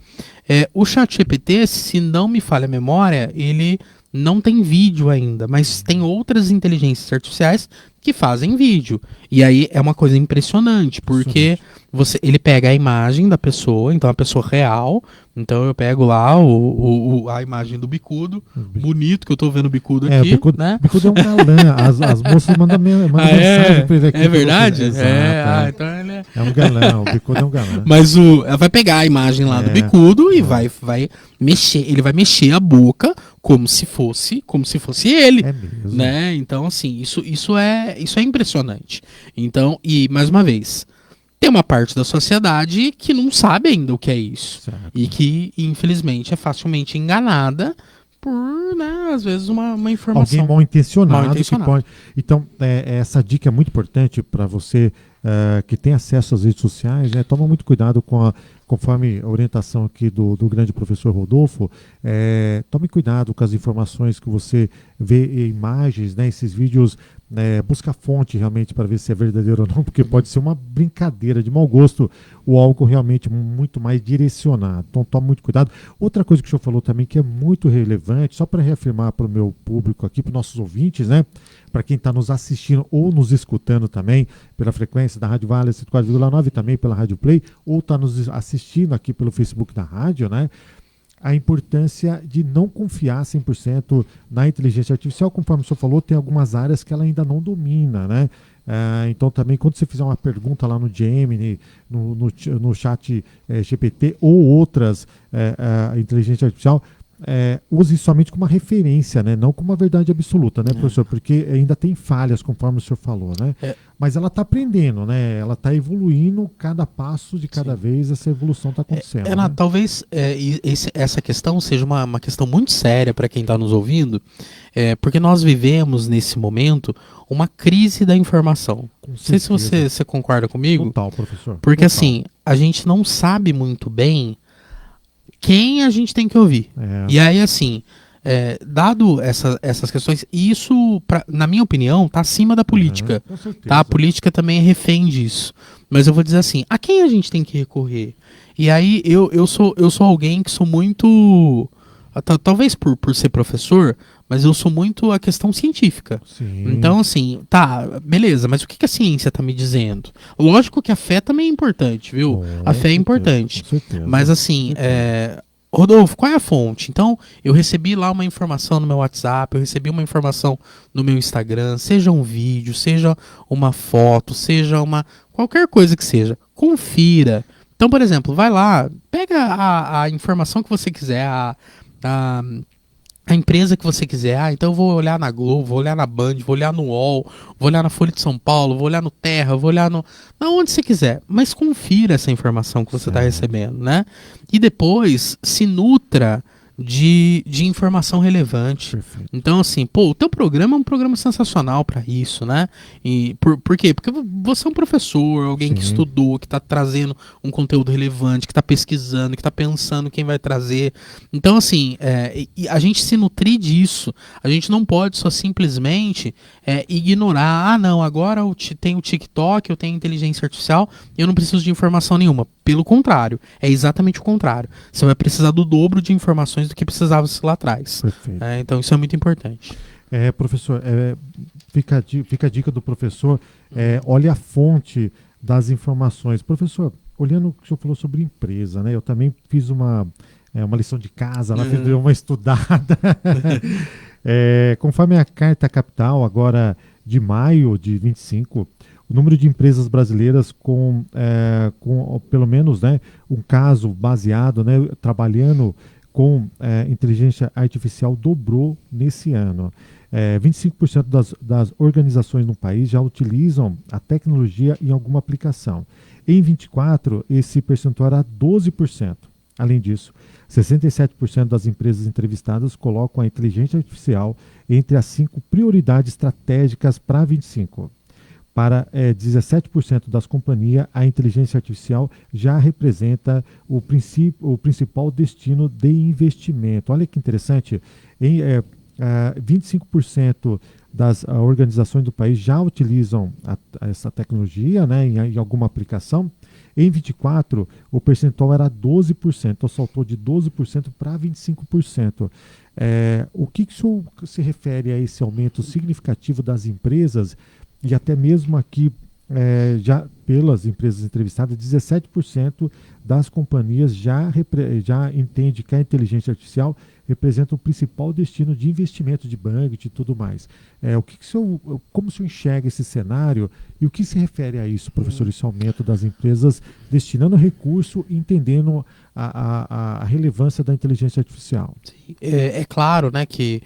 O ChatGPT, se não me falha a memória, ele não tem vídeo ainda, mas tem outras inteligências artificiais que fazem vídeo. E aí é uma coisa impressionante, porque ele pega a imagem da pessoa, então a pessoa real. Então eu pego lá a imagem do Bicudo, bonito, que eu tô vendo o Bicudo aqui. O Bicudo, né? Bicudo é um galã, as moças mandam mensagem pra ele aqui. É verdade? Exato, então ele é um galã, o Bicudo é um galã. Mas ela vai pegar a imagem lá do Bicudo e vai mexer, ele vai mexer a boca como se fosse ele. É mesmo. Né? Então, assim, isso é impressionante. Então, e mais uma vez, tem uma parte da sociedade que não sabe ainda o que é isso. Certo. E que, infelizmente, é facilmente enganada por, né, às vezes, uma informação. Alguém mal intencionado. Mal intencionado. Que pode... Então, essa dica é muito importante para você que tem acesso às redes sociais, né? Toma muito cuidado conforme a orientação aqui do grande professor Rodolfo, tome cuidado com as informações que você vê em imagens, né? Esses vídeos, busca a fonte realmente para ver se é verdadeiro ou não, porque pode ser uma brincadeira de mau gosto ou algo realmente muito mais direcionado. Então tome muito cuidado. Outra coisa que o senhor falou também que é muito relevante, só para reafirmar para o meu público aqui, para os nossos ouvintes, né? Para quem está nos assistindo ou nos escutando também pela frequência da Rádio Vale 104,9 e também pela Rádio Play, ou está nos assistindo aqui pelo Facebook da rádio, né? A importância de não confiar 100% na inteligência artificial, conforme o senhor falou, tem algumas áreas que ela ainda não domina, né? Então também quando você fizer uma pergunta lá no Gemini, no chat GPT ou outras inteligência artificial, use somente como uma referência, né? Não como uma verdade absoluta, né, professor? Porque ainda tem falhas, conforme o senhor falou, né? Mas ela está aprendendo, né? Ela está evoluindo cada passo de cada vez, essa evolução está acontecendo. Né? Talvez essa questão seja uma questão muito séria para quem está nos ouvindo, porque nós vivemos nesse momento uma crise da informação. Não sei se você concorda comigo. Total, professor. Porque Total. assim, a gente não sabe muito bem quem a gente tem que ouvir. E aí, assim, dado essas questões, isso, na minha opinião, está acima da política. Com certeza. Tá? A política também é refém disso. Mas eu vou dizer assim, a quem a gente tem que recorrer? E aí, eu sou alguém que sou muito... Talvez por ser professor, mas eu sou muito a questão científica. Sim. Então, assim, tá, beleza, mas o que a ciência tá me dizendo? Lógico que a fé também é importante, viu? A fé é importante. Com certeza. Mas, assim, Rodolfo, qual é a fonte? Então, eu recebi lá uma informação no meu WhatsApp, eu recebi uma informação no meu Instagram, seja um vídeo, seja uma foto, seja qualquer coisa que seja. Confira. Então, por exemplo, vai lá, pega a informação que você quiser, a empresa que você quiser. Então eu vou olhar na Globo, vou olhar na Band, vou olhar no UOL, vou olhar na Folha de São Paulo, vou olhar no Terra, vou olhar na onde você quiser. Mas confira essa informação que você está recebendo, né? E depois se nutra de informação relevante. Perfeito. Então, assim, o teu programa é um programa sensacional para isso, né? E por quê? Porque você é um professor, alguém que estudou, que está trazendo um conteúdo relevante, que está pesquisando, que está pensando quem vai trazer. Então, assim, e a gente se nutrir disso. A gente não pode só simplesmente ignorar, não, agora eu tenho o TikTok, eu tenho inteligência artificial, eu não preciso de informação nenhuma. Pelo contrário, é exatamente o contrário. Você vai precisar do dobro de informações do que precisava lá atrás. Perfeito. Então isso é muito importante. Professor, fica a dica do professor, olhe a fonte das informações. Professor, olhando o que o senhor falou sobre empresa, né? Eu também fiz uma lição de casa, lá fiz uma estudada. Conforme a Carta Capital, agora de maio de 25, o número de empresas brasileiras com pelo menos, né, um caso baseado, né, trabalhando com inteligência artificial dobrou nesse ano. 25% das organizações no país já utilizam a tecnologia em alguma aplicação. Em 24, esse percentual era 12%. Além disso, 67% das empresas entrevistadas colocam a inteligência artificial entre as 5 prioridades estratégicas para 25. Para 17% das companhias, a inteligência artificial já representa o principal destino de investimento. Olha que interessante, 25% das organizações do país já utilizam essa tecnologia, né, em alguma aplicação. Em 24, o percentual era 12%, então saltou de 12% para 25%. O que isso se refere a esse aumento significativo das empresas? E até mesmo aqui, já pelas empresas entrevistadas, 17% das companhias já entende que a inteligência artificial representam o principal destino de investimento de budget e tudo mais. Como o senhor enxerga esse cenário e o que se refere a isso, professor? Esse aumento das empresas destinando recurso e entendendo a relevância da inteligência artificial. Sim. É claro, né, que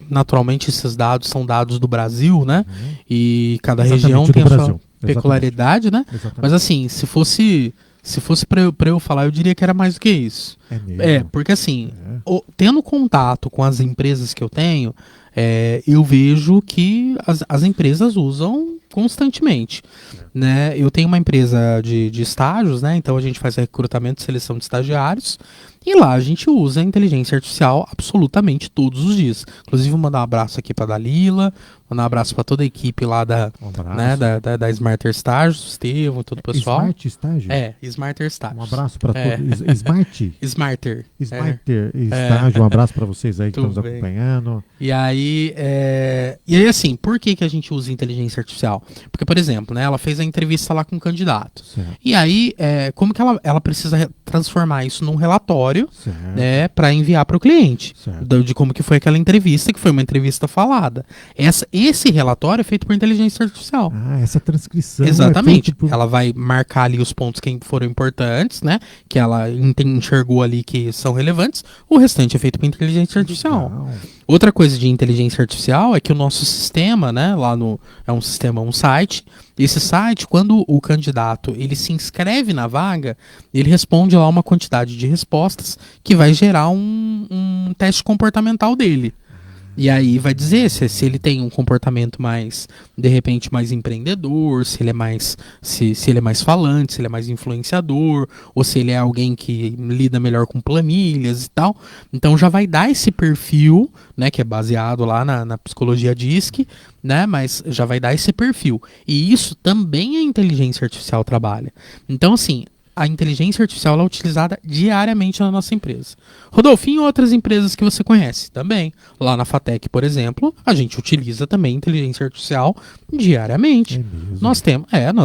naturalmente esses dados são dados do Brasil, né? E cada região tem a sua peculiaridade, né? Exatamente. Mas assim, se fosse para eu falar, eu diria que era mais do que isso. Porque assim, tendo contato com as empresas que eu tenho, eu vejo que as empresas usam constantemente. Né? Eu tenho uma empresa de estágios, né? Então a gente faz recrutamento e seleção de estagiários. E lá a gente usa a inteligência artificial absolutamente todos os dias. Inclusive, vou mandar um abraço aqui para Dalila, mandar um abraço para toda a equipe lá da Smarter Estágios, Estevão e todo o pessoal. Smart Estágio? Smarter Estágios. Um abraço para todos. Smart? Smarter. Smarter Estágio, um abraço para vocês aí que estão nos acompanhando. E aí, assim, por que a gente usa inteligência artificial? Porque, por exemplo, né, ela fez a entrevista lá com o candidato. Certo. E aí, como que ela precisa transformar isso num relatório, né, para enviar para o cliente, de como que foi aquela entrevista, que foi uma entrevista falada. Esse relatório é feito por inteligência artificial. Essa transcrição. Exatamente. Ela vai marcar ali os pontos que foram importantes, né, que ela enxergou ali que são relevantes. O restante é feito por inteligência artificial. Legal. Outra coisa de inteligência artificial é que o nosso sistema, né, um site. Esse site, quando o candidato ele se inscreve na vaga, ele responde lá uma quantidade de respostas que vai gerar um teste comportamental dele. E aí vai dizer se ele tem um comportamento mais, de repente, mais empreendedor, se ele é mais falante, se ele é mais influenciador, ou se ele é alguém que lida melhor com planilhas e tal. Então já vai dar esse perfil, né, que é baseado lá na psicologia DISC, né, mas já vai dar esse perfil. E isso também a inteligência artificial trabalha. Então, assim, a inteligência artificial é utilizada diariamente na nossa empresa. Rodolfo, em outras empresas que você conhece também. Lá na FATEC, por exemplo, a gente utiliza também inteligência artificial diariamente. Nós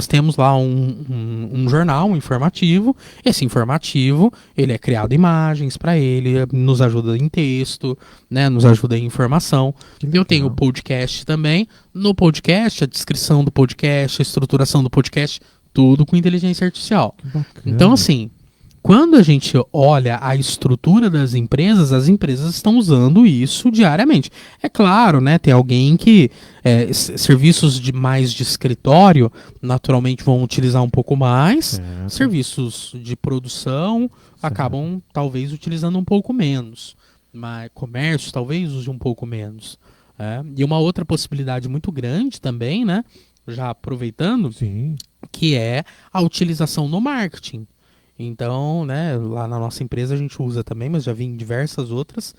temos lá um jornal, um informativo. Esse informativo, ele é criado imagens para ele, nos ajuda em texto, né, nos ajuda em informação. Eu tenho o podcast também. No podcast, a descrição do podcast, a estruturação do podcast, tudo com inteligência artificial. Então, assim, quando a gente olha a estrutura das empresas, as empresas estão usando isso diariamente. É claro, né, tem alguém que serviços mais de escritório naturalmente vão utilizar um pouco mais, serviços de produção acabam talvez utilizando um pouco menos, mas comércio talvez use um pouco menos. E uma outra possibilidade muito grande também, né, já aproveitando, que é a utilização no marketing. Então, né, lá na nossa empresa a gente usa também, mas já vi em diversas outras.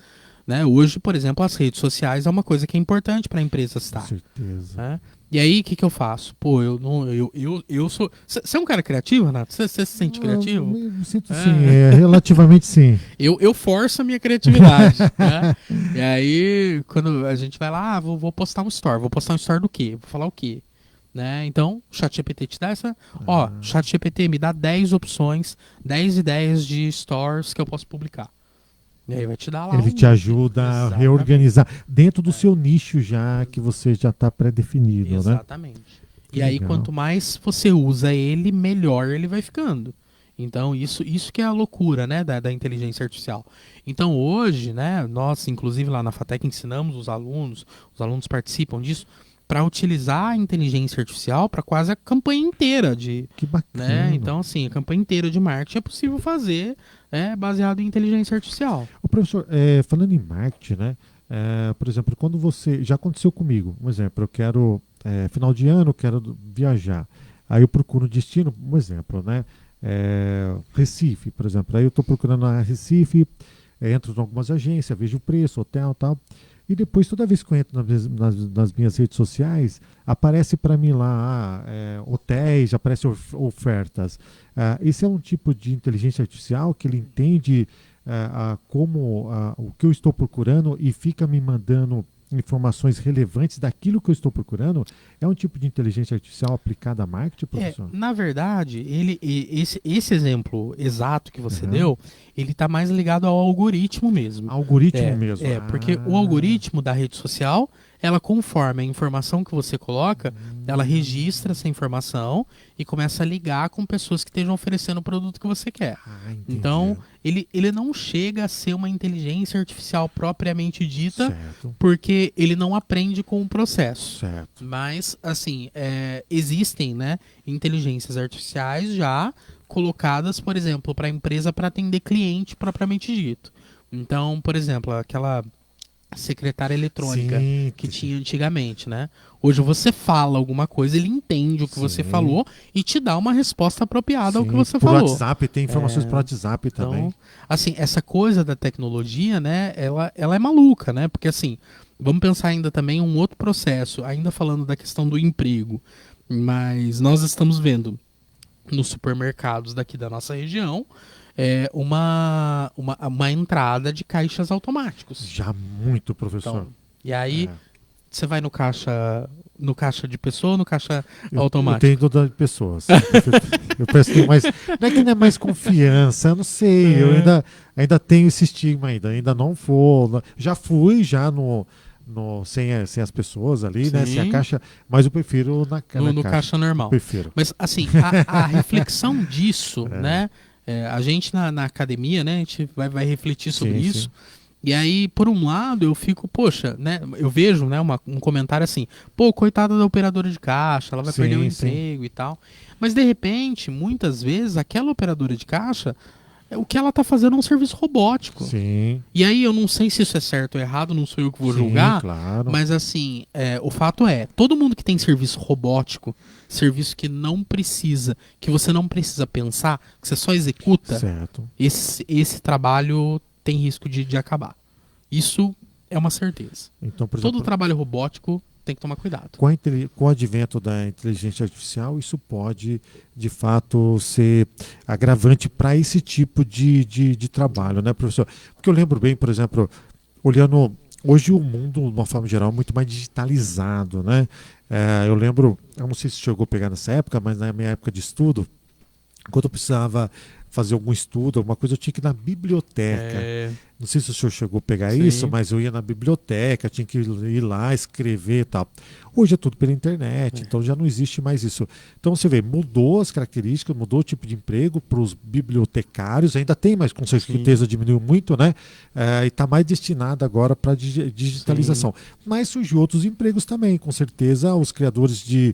Né? Hoje, por exemplo, as redes sociais é uma coisa que é importante para a empresa estar. Com certeza. Né? E aí, o que eu faço? Pô, eu sou... Você é um cara criativo, Renato? Você se sente criativo? Eu me sinto sim, relativamente sim. Eu forço a minha criatividade. Né? E aí, quando a gente vai lá, vou postar um story. Vou postar um story do quê? Vou falar o quê? Né? Então, o ChatGPT te dá essa... ChatGPT me dá 10 opções, 10 ideias de stories que eu posso publicar. E aí vai te dar lá. Ele te ajuda a reorganizar dentro do seu nicho já, que você já está pré-definido, Exatamente. Né? E aí, quanto mais você usa ele, melhor ele vai ficando. Então, isso que é a loucura, né, da inteligência artificial. Então, hoje, né, nós, inclusive, lá na FATEC, ensinamos os alunos participam disso, para utilizar a inteligência artificial para quase a campanha inteira de... Que bacana. Né? Então, assim, a campanha inteira de marketing é possível fazer baseado em inteligência artificial. O professor, falando em marketing, né? Por exemplo, quando você... Já aconteceu comigo, um exemplo, eu quero... final de ano, eu quero viajar. Aí eu procuro um destino, um exemplo, né? Recife, por exemplo. Aí eu estou procurando a Recife, entro em algumas agências, vejo o preço, hotel e tal... E depois, toda vez que eu entro nas minhas redes sociais, aparece para mim lá hotéis, aparecem ofertas. Esse é um tipo de inteligência artificial que ele entende como o que eu estou procurando e fica me mandando informações relevantes daquilo que eu estou procurando, é um tipo de inteligência artificial aplicada a marketing, professor? Na verdade, esse exemplo exato que você deu, ele está mais ligado ao algoritmo mesmo. Algoritmo mesmo. Porque o algoritmo da rede social, ela conforme a informação que você coloca, ela registra essa informação e começa a ligar com pessoas que estejam oferecendo o produto que você quer. Entendi. Então, ele não chega a ser uma inteligência artificial propriamente dita, Certo. porque ele não aprende com o processo. Certo. Mas, assim, existem, né, inteligências artificiais já colocadas, por exemplo, para a empresa para atender cliente propriamente dito. Então, por exemplo, aquela secretária eletrônica Sim, que tinha antigamente, né? Hoje você fala alguma coisa, ele entende o que você falou e te dá uma resposta apropriada ao que você por falou. WhatsApp, tem informações por WhatsApp também. Então, assim, essa coisa da tecnologia, né, ela é maluca, né? Porque, assim, vamos pensar ainda também um outro processo, ainda falando da questão do emprego, mas nós estamos vendo nos supermercados daqui da nossa região uma entrada de caixas automáticos. Já muito, professor. Então, e aí, você vai no caixa de pessoa ou no caixa automático? Eu tenho dúvida de pessoas. Eu penso que tem mais. Não é que não é mais confiança, eu não sei. Eu ainda tenho esse estigma ainda não vou. Já fui sem as pessoas ali, né? Sem a caixa, mas eu prefiro no caixa normal. Prefiro. Mas assim, a reflexão disso, né? A gente na academia, né? A gente vai refletir sobre isso. E aí, por um lado, eu fico, poxa, né? Eu vejo, né, um comentário assim, pô, coitada da operadora de caixa, ela vai perder o emprego e tal. Mas, de repente, muitas vezes, aquela operadora de caixa, o que ela está fazendo é um serviço robótico. Sim. E aí, eu não sei se isso é certo ou errado, não sou eu que vou julgar. Claro. Mas, assim, o fato é, todo mundo que tem serviço robótico, serviço que não precisa, que você não precisa pensar, que você só executa, certo. Esse trabalho tem risco de acabar. Isso é uma certeza. Então, por exemplo, todo trabalho robótico tem que tomar cuidado. Com o advento da inteligência artificial, isso pode, de fato, ser agravante para esse tipo de trabalho, né, professor? Porque eu lembro bem, por exemplo, olhando hoje o mundo, de uma forma geral, é muito mais digitalizado, né? Eu lembro, eu não sei se chegou a pegar nessa época, mas na minha época de estudo, quando eu precisava fazer algum estudo, alguma coisa, eu tinha que ir na biblioteca. Não sei se o senhor chegou a pegar isso, mas eu ia na biblioteca, tinha que ir lá, escrever e tal. Hoje é tudo pela internet, então já não existe mais isso. Então você vê, mudou as características, mudou o tipo de emprego para os bibliotecários, ainda tem, mas com certeza diminuiu muito, né? E está mais destinado agora para digitalização. Mas surgiu outros empregos também, com certeza os criadores de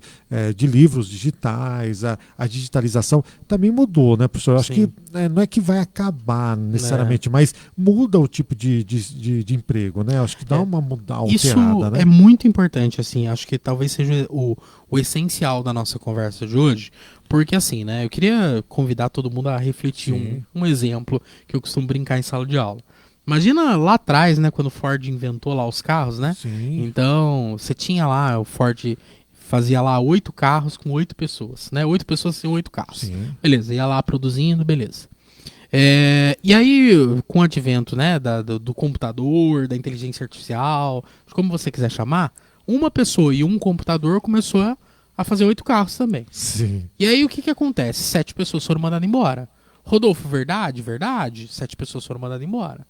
livros digitais, a digitalização também mudou, né, professor? Eu acho que não é que vai acabar necessariamente, mas muda o tipo de emprego, né? Acho que dá uma alterada, isso né? É muito importante, assim, acho que talvez seja o essencial da nossa conversa de hoje, porque assim, né, eu queria convidar todo mundo a refletir um exemplo que eu costumo brincar em sala de aula. Imagina lá atrás, né, quando o Ford inventou lá os carros, né? Então, você tinha lá, o Ford fazia lá 8 carros com 8 pessoas, né? 8 pessoas em 8 carros. Beleza, ia lá produzindo, beleza. E aí, com o advento, né, do computador, da inteligência artificial, como você quiser chamar, uma pessoa e um computador começou a fazer 8 carros também. E aí, o que acontece? 7 pessoas foram mandadas embora. Rodolfo, verdade? Verdade. 7 pessoas foram mandadas embora.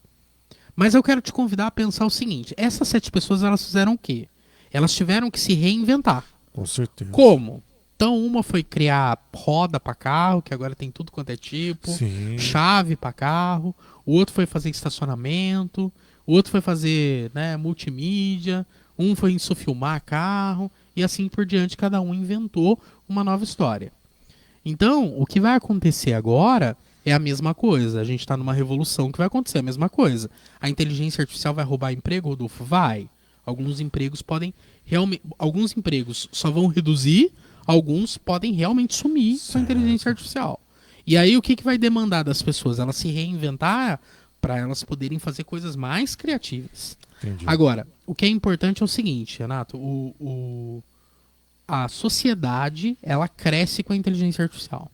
Mas eu quero te convidar a pensar o seguinte, essas 7 pessoas, elas fizeram o quê? Elas tiveram que se reinventar. Com certeza. Como? Então, uma foi criar roda para carro, que agora tem tudo quanto é tipo, chave para carro. O outro foi fazer estacionamento. O outro foi fazer, né, multimídia. Um foi insufilmar carro. E assim por diante, cada um inventou uma nova história. Então, o que vai acontecer agora é a mesma coisa. A gente está numa revolução que vai acontecer a mesma coisa. A inteligência artificial vai roubar emprego, Rodolfo? Vai. Alguns empregos podem realmente... Alguns empregos só vão reduzir... Alguns podem realmente sumir com a inteligência artificial. E aí o que vai demandar das pessoas? Elas se reinventar para elas poderem fazer coisas mais criativas. Entendi. Agora, o que é importante é o seguinte, Renato, a sociedade, ela cresce com a inteligência artificial.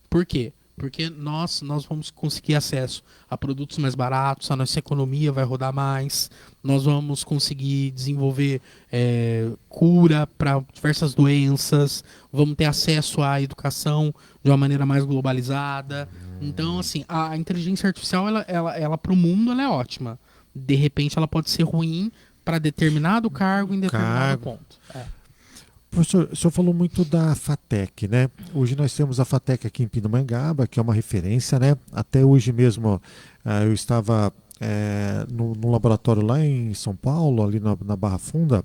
Por quê? Porque nós vamos conseguir acesso a produtos mais baratos, a nossa economia vai rodar mais, nós vamos conseguir desenvolver cura para diversas doenças, vamos ter acesso à educação de uma maneira mais globalizada. Então, assim, a inteligência artificial, ela para o mundo, ela é ótima. De repente, ela pode ser ruim para determinado cargo em determinado ponto. Professor, o senhor falou muito da FATEC, né? Hoje nós temos a FATEC aqui em Pindamonhangaba, que é uma referência, né? Até hoje mesmo eu estava no laboratório lá em São Paulo, ali na Barra Funda.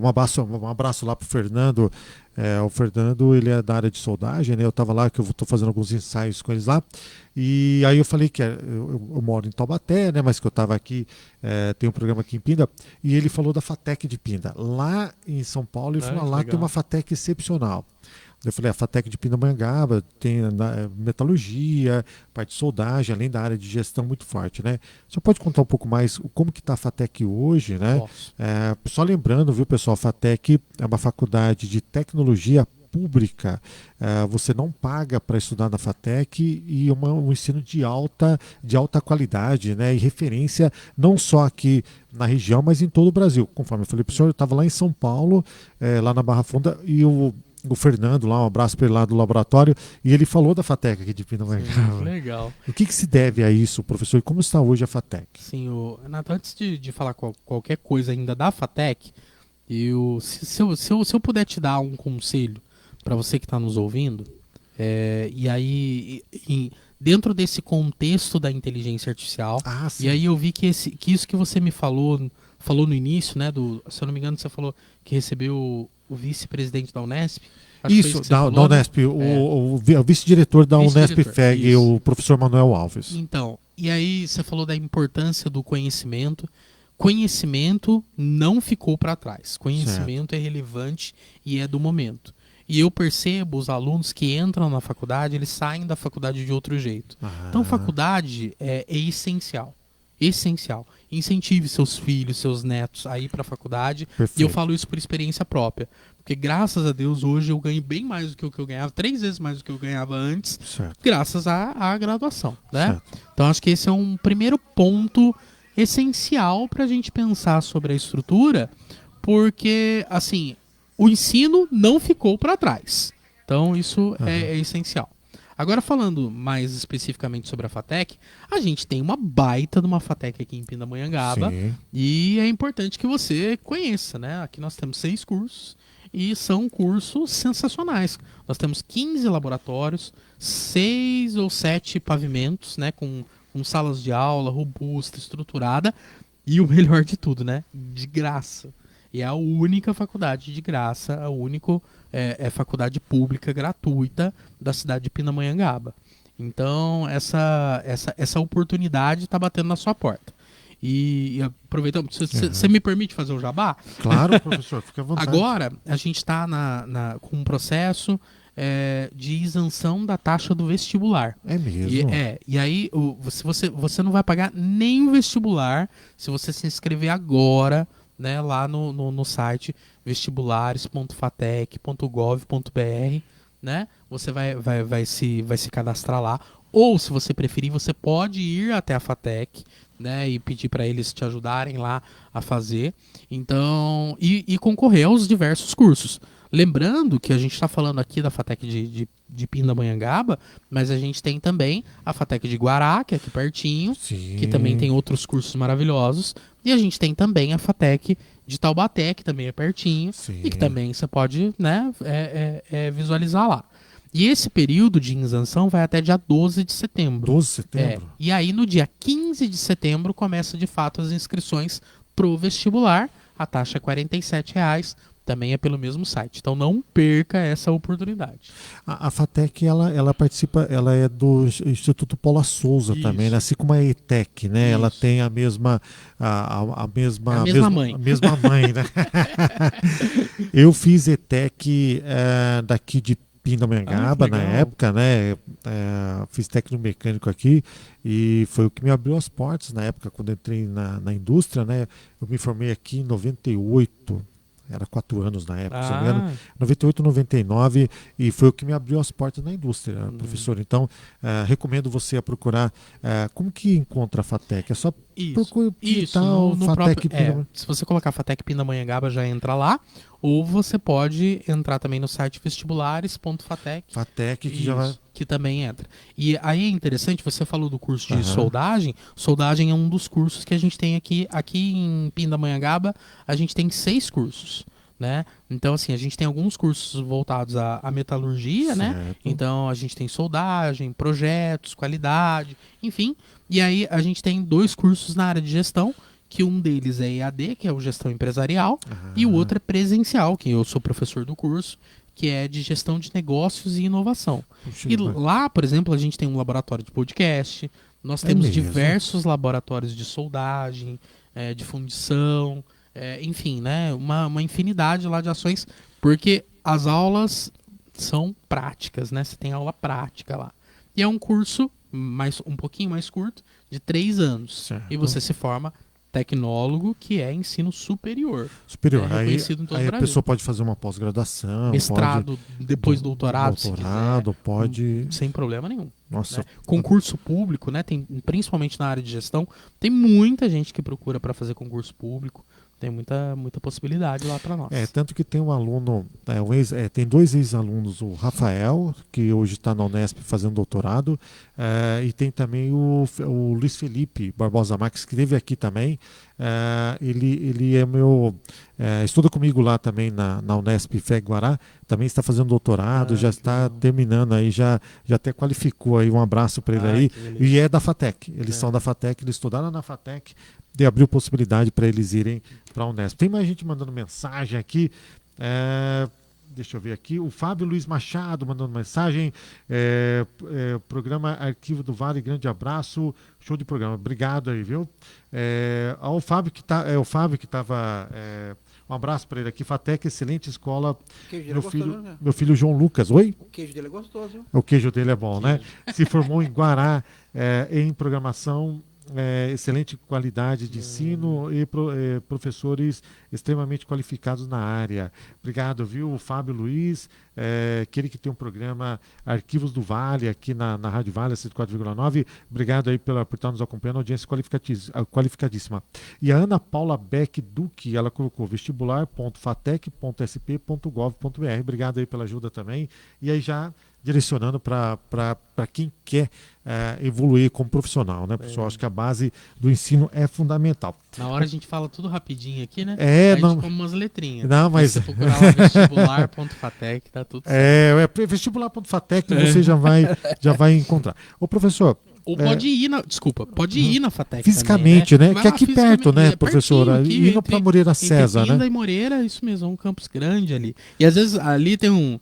Um abraço lá para o Fernando. O Fernando, ele é da área de soldagem, né? Eu estava lá, que eu estou fazendo alguns ensaios com eles lá. E aí eu falei que eu moro em Taubaté, né? Mas que eu estava aqui, tem um programa aqui em Pinda. E ele falou da FATEC de Pinda. Lá em São Paulo, ele falou, lá tem uma FATEC excepcional. Eu falei, a FATEC de Pindamonhangaba tem metalurgia, parte de soldagem, além da área de gestão muito forte, né? Você pode contar um pouco mais como que está a FATEC hoje, né? Só lembrando, viu, pessoal, a FATEC é uma faculdade de tecnologia pública. Você não paga para estudar na FATEC e um ensino de alta qualidade, né? E referência não só aqui na região, mas em todo o Brasil. Conforme eu falei para o senhor, eu estava lá em São Paulo, lá na Barra Funda, e o Fernando lá, um abraço para ele lá do laboratório, e ele falou da FATEC aqui de Pindamonhangaba. Legal. O que se deve a isso, professor, e como está hoje a FATEC? Sim, Renato, antes de falar qualquer coisa ainda da FATEC, se eu puder te dar um conselho para você que está nos ouvindo, e aí dentro desse contexto da inteligência artificial, e aí eu vi que isso que você me falou no início, né, se eu não me engano, você falou que recebeu o vice-presidente da Unesp. Isso, da Unesp, né? o vice-diretor da Unesp FEG, o professor Manuel Alves. Então, e aí você falou da importância do conhecimento. Conhecimento não ficou para trás. Conhecimento é relevante e é do momento. E eu percebo os alunos que entram na faculdade, eles saem da faculdade de outro jeito. Então, faculdade é essencial. Essencial. Incentive seus filhos, seus netos a ir para a faculdade. Perfeito. E eu falo isso por experiência própria. Porque graças a Deus hoje eu ganho bem mais do que o que eu ganhava, 3 vezes mais do que eu ganhava antes, graças à graduação, né? Então acho que esse é um primeiro ponto essencial para a gente pensar sobre a estrutura, porque assim, o ensino não ficou para trás. Então isso é essencial. Agora, falando mais especificamente sobre a FATEC, a gente tem uma baita de uma FATEC aqui em Pindamonhangaba. Sim. E é importante que você conheça, né? Aqui nós temos 6 cursos e são cursos sensacionais. Nós temos 15 laboratórios, 6 ou 7 pavimentos, né? Com salas de aula robusta, estruturada e o melhor de tudo, né? De graça. E é a única faculdade de graça, a única faculdade pública gratuita da cidade de Pindamonhangaba. Então, essa oportunidade está batendo na sua porta. E aproveitando, você me permite fazer um jabá? Claro, professor, fica à vontade. Agora, a gente está com um processo de isenção da taxa do vestibular. É mesmo? E aí, você não vai pagar nem o vestibular se você se inscrever agora, né, lá no site vestibulares.fatec.gov.br, né? Você vai se cadastrar lá. Ou, se você preferir, você pode ir até a FATEC, né, e pedir para eles te ajudarem lá a fazer. Então, e concorrer aos diversos cursos. Lembrando que a gente está falando aqui da FATEC de Pindamonhangaba, mas a gente tem também a FATEC de Guará, que é aqui pertinho, Sim. que também tem outros cursos maravilhosos. E a gente tem também a FATEC de Taubaté, que também é pertinho, Sim. e que também você pode, né, visualizar lá. E esse período de isenção vai até dia 12 de setembro. 12 de setembro? E aí, no dia 15 de setembro, começa de fato as inscrições pro vestibular. A taxa é R$ 47,00. Também é pelo mesmo site. Então não perca essa oportunidade. A FATEC, ela participa, ela é do Instituto Paula Souza também, né? Assim como a ETEC, né? Isso. Ela tem a mesma mãe. A mesma mãe, né? Eu fiz ETEC daqui de Pindamonhangaba na época, né? Fiz técnico mecânico aqui e foi o que me abriu as portas na época, quando entrei na indústria, né? Eu me formei aqui em 98. era 4 anos na época, se não me engano, Ah, 98, 99, e foi o que me abriu as portas na indústria, professor. Então, recomendo você a procurar. Como que encontra a FATEC? É só procurar no FATEC próprio, se você colocar FATEC Pindamonhangaba, já entra lá. Ou você pode entrar também no site vestibulares.fatec. FATEC, que já vai. Que também entra. E aí é interessante, você falou do curso de Aham. soldagem. Soldagem é um dos cursos que a gente tem aqui em Pindamonhangaba. A gente tem 6 cursos, né? Então, assim, a gente tem alguns cursos voltados à metalurgia, né? Certo. Então, a gente tem soldagem, projetos, qualidade, enfim. E aí, a gente tem 2 cursos na área de gestão, que um deles é EAD, que é o gestão empresarial, e o outro é presencial, que eu sou professor do curso, que é de gestão de negócios e inovação. Puxa, E lá, por exemplo, a gente tem um laboratório de podcast, nós temos mesmo? diversos laboratórios de soldagem, de fundição, enfim, né, uma infinidade lá de ações, porque as aulas são práticas, né? Você tem aula prática lá. E é um curso um pouquinho mais curto, de 3 anos. Certo. E você se forma tecnólogo, que é ensino superior. Superior. É reconhecido em todo o Aí a Brasil. pessoa pode fazer uma pós-graduação, Mestrado, depois doutorado, se doutorado, quiser, pode. sem problema nenhum. Nossa, Né? Concurso público, né? Principalmente na área de gestão, tem muita gente que procura para fazer concurso público. Tem muita possibilidade lá para nós. tanto que tem um aluno, tem 2 ex-alunos, o Rafael, que hoje está na Unesp fazendo doutorado, e tem também o Luiz Felipe Barbosa Marques, que esteve aqui também. Ele é meu. Estuda comigo lá também na Unesp FEG Guará, também está fazendo doutorado, já está terminando aí, já até qualificou aí, um abraço para ele aí. Que beleza. E é da FATEC, eles são da FATEC, eles estudaram na FATEC, e abriu possibilidade para eles irem para a Unesp. Tem mais gente mandando mensagem aqui. Deixa eu ver aqui. O Fábio Luiz Machado mandando mensagem. Programa Arquivo do Vale, grande abraço. Show de programa. Obrigado aí, viu? O Fábio que estava. Um abraço para ele aqui. FATEC, excelente escola. O queijo dele é gostoso, né? Meu filho João Lucas. Oi? O queijo dele é gostoso, viu? O queijo dele é bom, né? Se formou em Guará em programação. Excelente qualidade de ensino e professores extremamente qualificados na área. Obrigado, viu, Fábio Luiz, aquele que tem um programa Arquivos do Vale aqui na Rádio Vale, 104,9. Obrigado aí por estar nos acompanhando, audiência qualificadíssima. E a Ana Paula Beck Duque, ela colocou vestibular.fatec.sp.gov.br. Obrigado aí pela ajuda também. E aí já direcionando para quem quer evoluir como profissional, né, pessoal? Acho que a base do ensino é fundamental. Na hora a gente fala tudo rapidinho aqui, né? A gente come umas letrinhas. Não, mas... Se você procurar lá vestibular.fatec, tá tudo certo. Vestibular.fatec você já vai encontrar. Ô, professor... Ou pode ir pode ir na FATEC fisicamente, também, né? Que é aqui perto, né, professora? Pertinho, Indo para Moreira César, Pinda né? e Moreira, isso mesmo, é um campus grande ali. E às vezes ali tem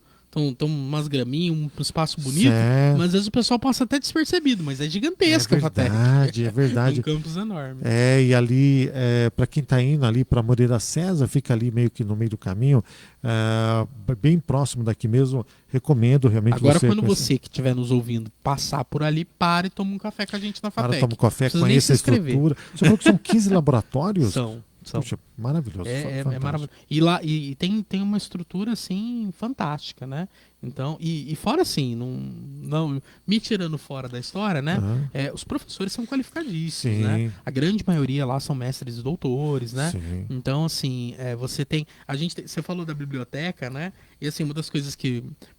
umas graminhas, um espaço bonito, Certo. mas às vezes o pessoal passa até despercebido, mas é gigantesca a FATEC. É verdade. Um campus enorme. E ali, para quem está indo ali para Moreira César, fica ali meio que no meio do caminho, bem próximo daqui mesmo, recomendo realmente. Agora, quando você que estiver nos ouvindo passar por ali, para e toma um café com a gente na FATEC. toma um café, Precisa nem conheça se a inscrever. estrutura. Você falou que são 15 laboratórios? São. Puxa, maravilhoso. É fantástico. maravilhoso. E lá tem uma estrutura assim fantástica, né? Então, e fora assim, não me tirando fora da história, né? Os professores são qualificadíssimos, Sim. né? A grande maioria lá são mestres e doutores, né? Sim. Então, assim, você falou da biblioteca, né? E assim, uma das coisas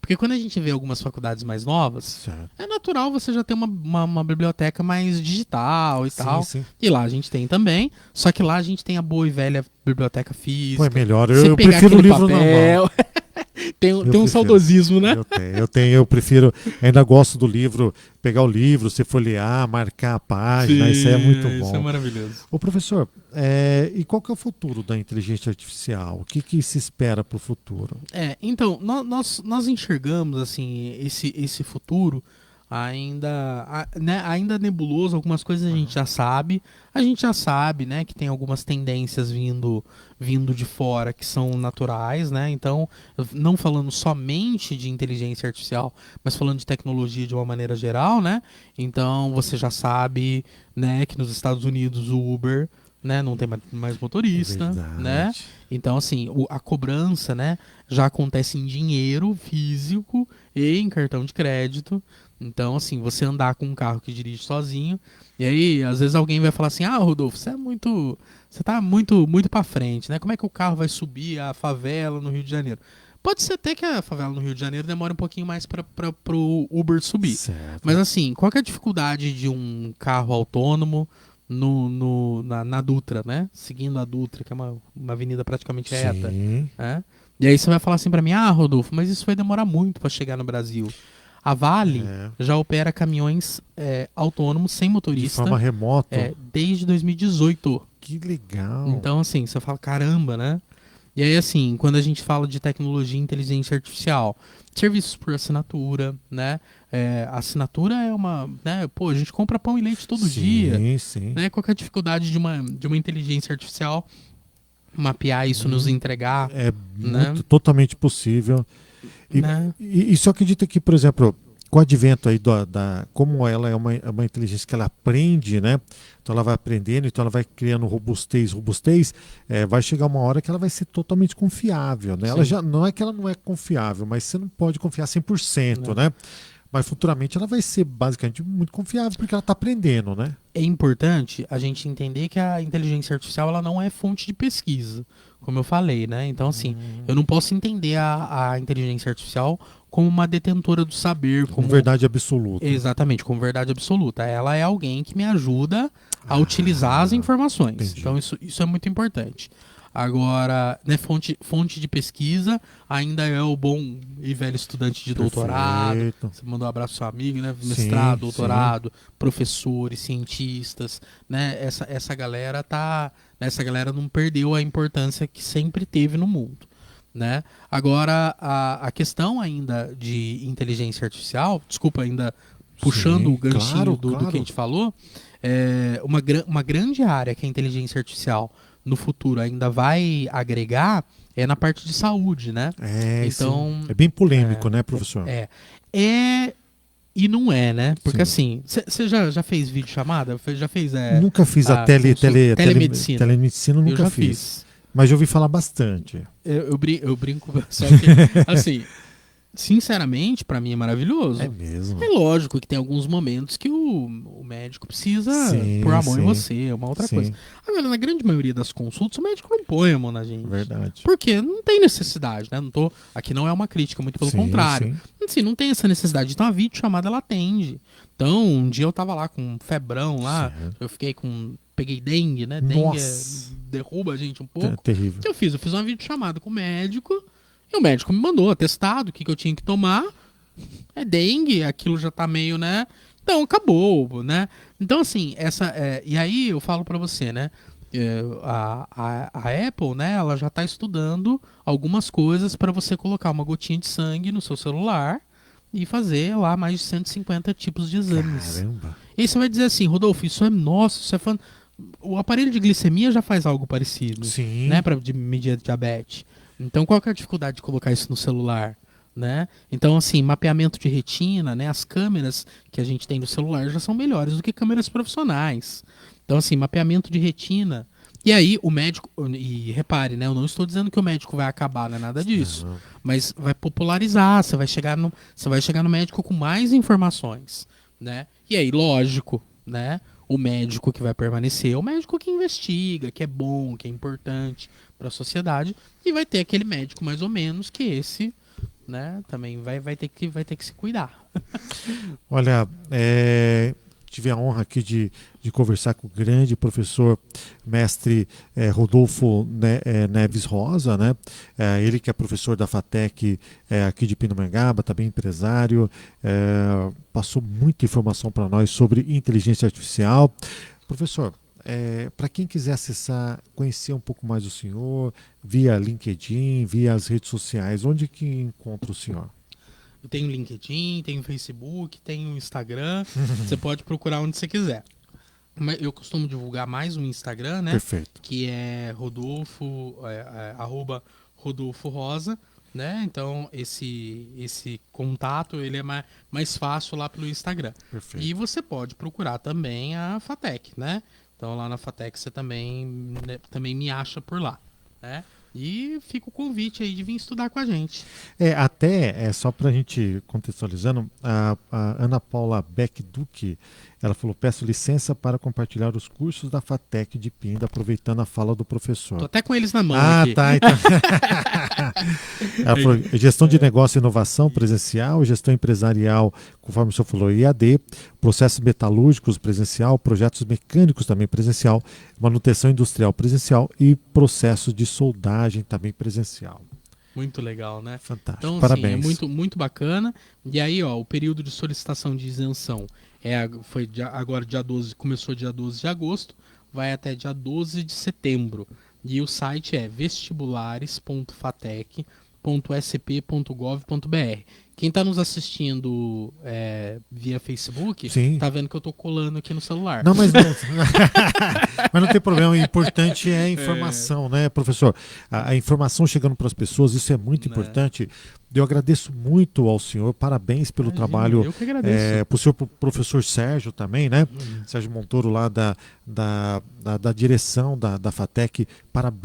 porque quando a gente vê algumas faculdades mais novas, Certo. é natural você já ter uma biblioteca mais digital e tal. Sim. E lá a gente tem também, só que lá a gente tem a boa e velha biblioteca física. Pô, é melhor. Você Eu pegar prefiro o aquele livro normal. tem um prefiro. saudosismo, né? Eu prefiro, ainda gosto do livro, pegar o livro, se folhear, marcar a página, isso é muito bom. Isso é maravilhoso. Ô professor, e qual que é o futuro da inteligência artificial? O que se espera para o futuro? Então, nós enxergamos assim esse futuro ainda nebuloso. Algumas coisas a gente já sabe, né, que tem algumas tendências vindo de fora que são naturais, né? Então, não falando somente de inteligência artificial, mas falando de tecnologia de uma maneira geral, né? Então, você já sabe, né, que nos Estados Unidos o Uber né? Não tem mais motorista, Verdade. né? Então, assim, a cobrança, né, já acontece em dinheiro físico e em cartão de crédito. Então, assim, você andar com um carro que dirige sozinho, e aí, às vezes alguém vai falar assim, Rodolfo, você tá muito pra frente, né? Como é que o carro vai subir a favela no Rio de Janeiro? Pode ser até que a favela no Rio de Janeiro demore um pouquinho mais pro Uber subir. Certo. Mas assim, qual que é a dificuldade de um carro autônomo na Dutra, né? Seguindo a Dutra, que é uma avenida praticamente reta. Sim. Né? E aí você vai falar assim pra mim, Rodolfo, mas isso vai demorar muito pra chegar no Brasil. A Vale já opera caminhões autônomos sem De motorista forma remota. desde 2018. Que legal. Então, assim, você fala, caramba, né? E aí, assim, quando a gente fala de tecnologia e inteligência artificial, serviços por assinatura, né? A assinatura é uma... né? Pô, a gente compra pão e leite todo dia. Sim. Né? Qual que é a dificuldade de uma inteligência artificial mapear isso, nos entregar? É né? totalmente possível. Né? E só acredita que, por exemplo, com o advento aí como ela é uma inteligência que ela aprende, né? Então ela vai aprendendo, então ela vai criando robustez, vai chegar uma hora que ela vai ser totalmente confiável, né? Ela já não é que ela não é confiável, mas você não pode confiar 100%, né? Mas futuramente ela vai ser basicamente muito confiável porque ela está aprendendo, né? É importante a gente entender que a inteligência artificial ela não é fonte de pesquisa, como eu falei, né? Então, assim, eu não posso entender a inteligência artificial como uma detentora do saber. Como verdade absoluta. Exatamente, como verdade absoluta. Ela é alguém que me ajuda a utilizar as informações. Entendi. Então, isso é muito importante. Agora, né, fonte de pesquisa ainda é o bom e velho estudante de doutorado. Perfeito. Você mandou um abraço ao seu amigo, né? Mestrado, doutorado, professores, cientistas, né? Essa galera essa galera não perdeu a importância que sempre teve no mundo, né? Agora, a questão ainda de inteligência artificial, desculpa, ainda puxando o ganchinho do que a gente falou, uma grande área que a inteligência artificial no futuro ainda vai agregar é na parte de saúde, né? Então, é bem polêmico, né, professor? E não é, né? Porque assim, você já fez videochamada? Já fez? Nunca fiz a telemedicina. Telemedicina nunca eu já fiz. Mas já ouvi falar bastante. Eu brinco, só que, assim, sinceramente, pra mim é maravilhoso. É mesmo. É lógico que tem alguns momentos que o médico precisa pôr a mão em você, é uma outra coisa. Agora, na grande maioria das consultas, o médico não põe a mão na gente. Verdade. Porque não tem necessidade, né? Aqui não é uma crítica, muito pelo contrário. Assim, não tem essa necessidade. Então a videochamada ela atende. Então, um dia eu tava lá com um febrão lá, eu peguei dengue, né? Dengue derruba a gente um pouco. É terrível. O que eu fiz? Eu fiz uma videochamada com o médico. E o médico me mandou atestado, o que eu tinha que tomar. É dengue, aquilo já tá meio, né? Então, acabou, né? Então, assim, e aí eu falo pra você, né? A Apple, né? Ela já tá estudando algumas coisas pra você colocar uma gotinha de sangue no seu celular e fazer lá mais de 150 tipos de exames. Caramba. E aí você vai dizer assim, Rodolfo, isso é nosso, isso é fã... O aparelho de glicemia já faz algo parecido, né? Pra medir a diabetes. Então, qual que é a dificuldade de colocar isso no celular, né? Então, assim, mapeamento de retina, né? As câmeras que a gente tem no celular já são melhores do que câmeras profissionais. Então, assim, mapeamento de retina. E aí, o médico... E repare, né? Eu não estou dizendo que o médico vai acabar, não é nada disso. Mas vai popularizar, você vai chegar no médico com mais informações, né? E aí, lógico, né? O médico que vai permanecer é o médico que investiga, que é bom, que é importante para a sociedade, e vai ter aquele médico mais ou menos que esse, né, também vai ter que se cuidar. Olha, tive a honra aqui de conversar com o grande professor, mestre Rodolfo Neves Rosa, né? Ele que é professor da FATEC aqui de Pindamonhangaba, também empresário, passou muita informação para nós sobre inteligência artificial. Professor, para quem quiser acessar, conhecer um pouco mais o senhor, via LinkedIn, via as redes sociais, onde que encontra o senhor? Eu tenho LinkedIn, tenho Facebook, tenho Instagram, você pode procurar onde você quiser. Eu costumo divulgar mais no Instagram, né? Perfeito. Que é @Rodolfo Rosa, né? Então esse contato ele é mais fácil lá pelo Instagram. Perfeito. E você pode procurar também a FATEC, né? Então lá na FATEC você também, né, também me acha por lá, né? E fica o convite aí de vir estudar com a gente. Só para a gente contextualizando, a Ana Paula Beck Duque, ela falou: peço licença para compartilhar os cursos da FATEC de Pinda, aproveitando a fala do professor. Tô até com eles na mão aqui. Tá, então. Ela falou: gestão de negócio e inovação presencial, gestão empresarial, conforme o senhor falou, IAD, processos metalúrgicos presencial, projetos mecânicos também presencial, manutenção industrial presencial e processos de soldagem também presencial. Muito legal, né? Fantástico. Então, parabéns. Assim, é muito, muito bacana. E aí, ó, o período de solicitação de isenção agora dia 12, começou dia 12 de agosto, vai até dia 12 de setembro. E o site é vestibulares.fatec.sp.gov.br. Quem está nos assistindo via Facebook, tá vendo que eu tô colando aqui no celular. Não, mas não tem problema. O importante é a informação, né, professor? A informação chegando para as pessoas, isso é muito importante. Eu agradeço muito ao senhor, parabéns pelo trabalho. Eu que agradeço. Pro senhor, pro professor Sérgio também, né? Sérgio Montoro lá da direção da FATEC, parabéns.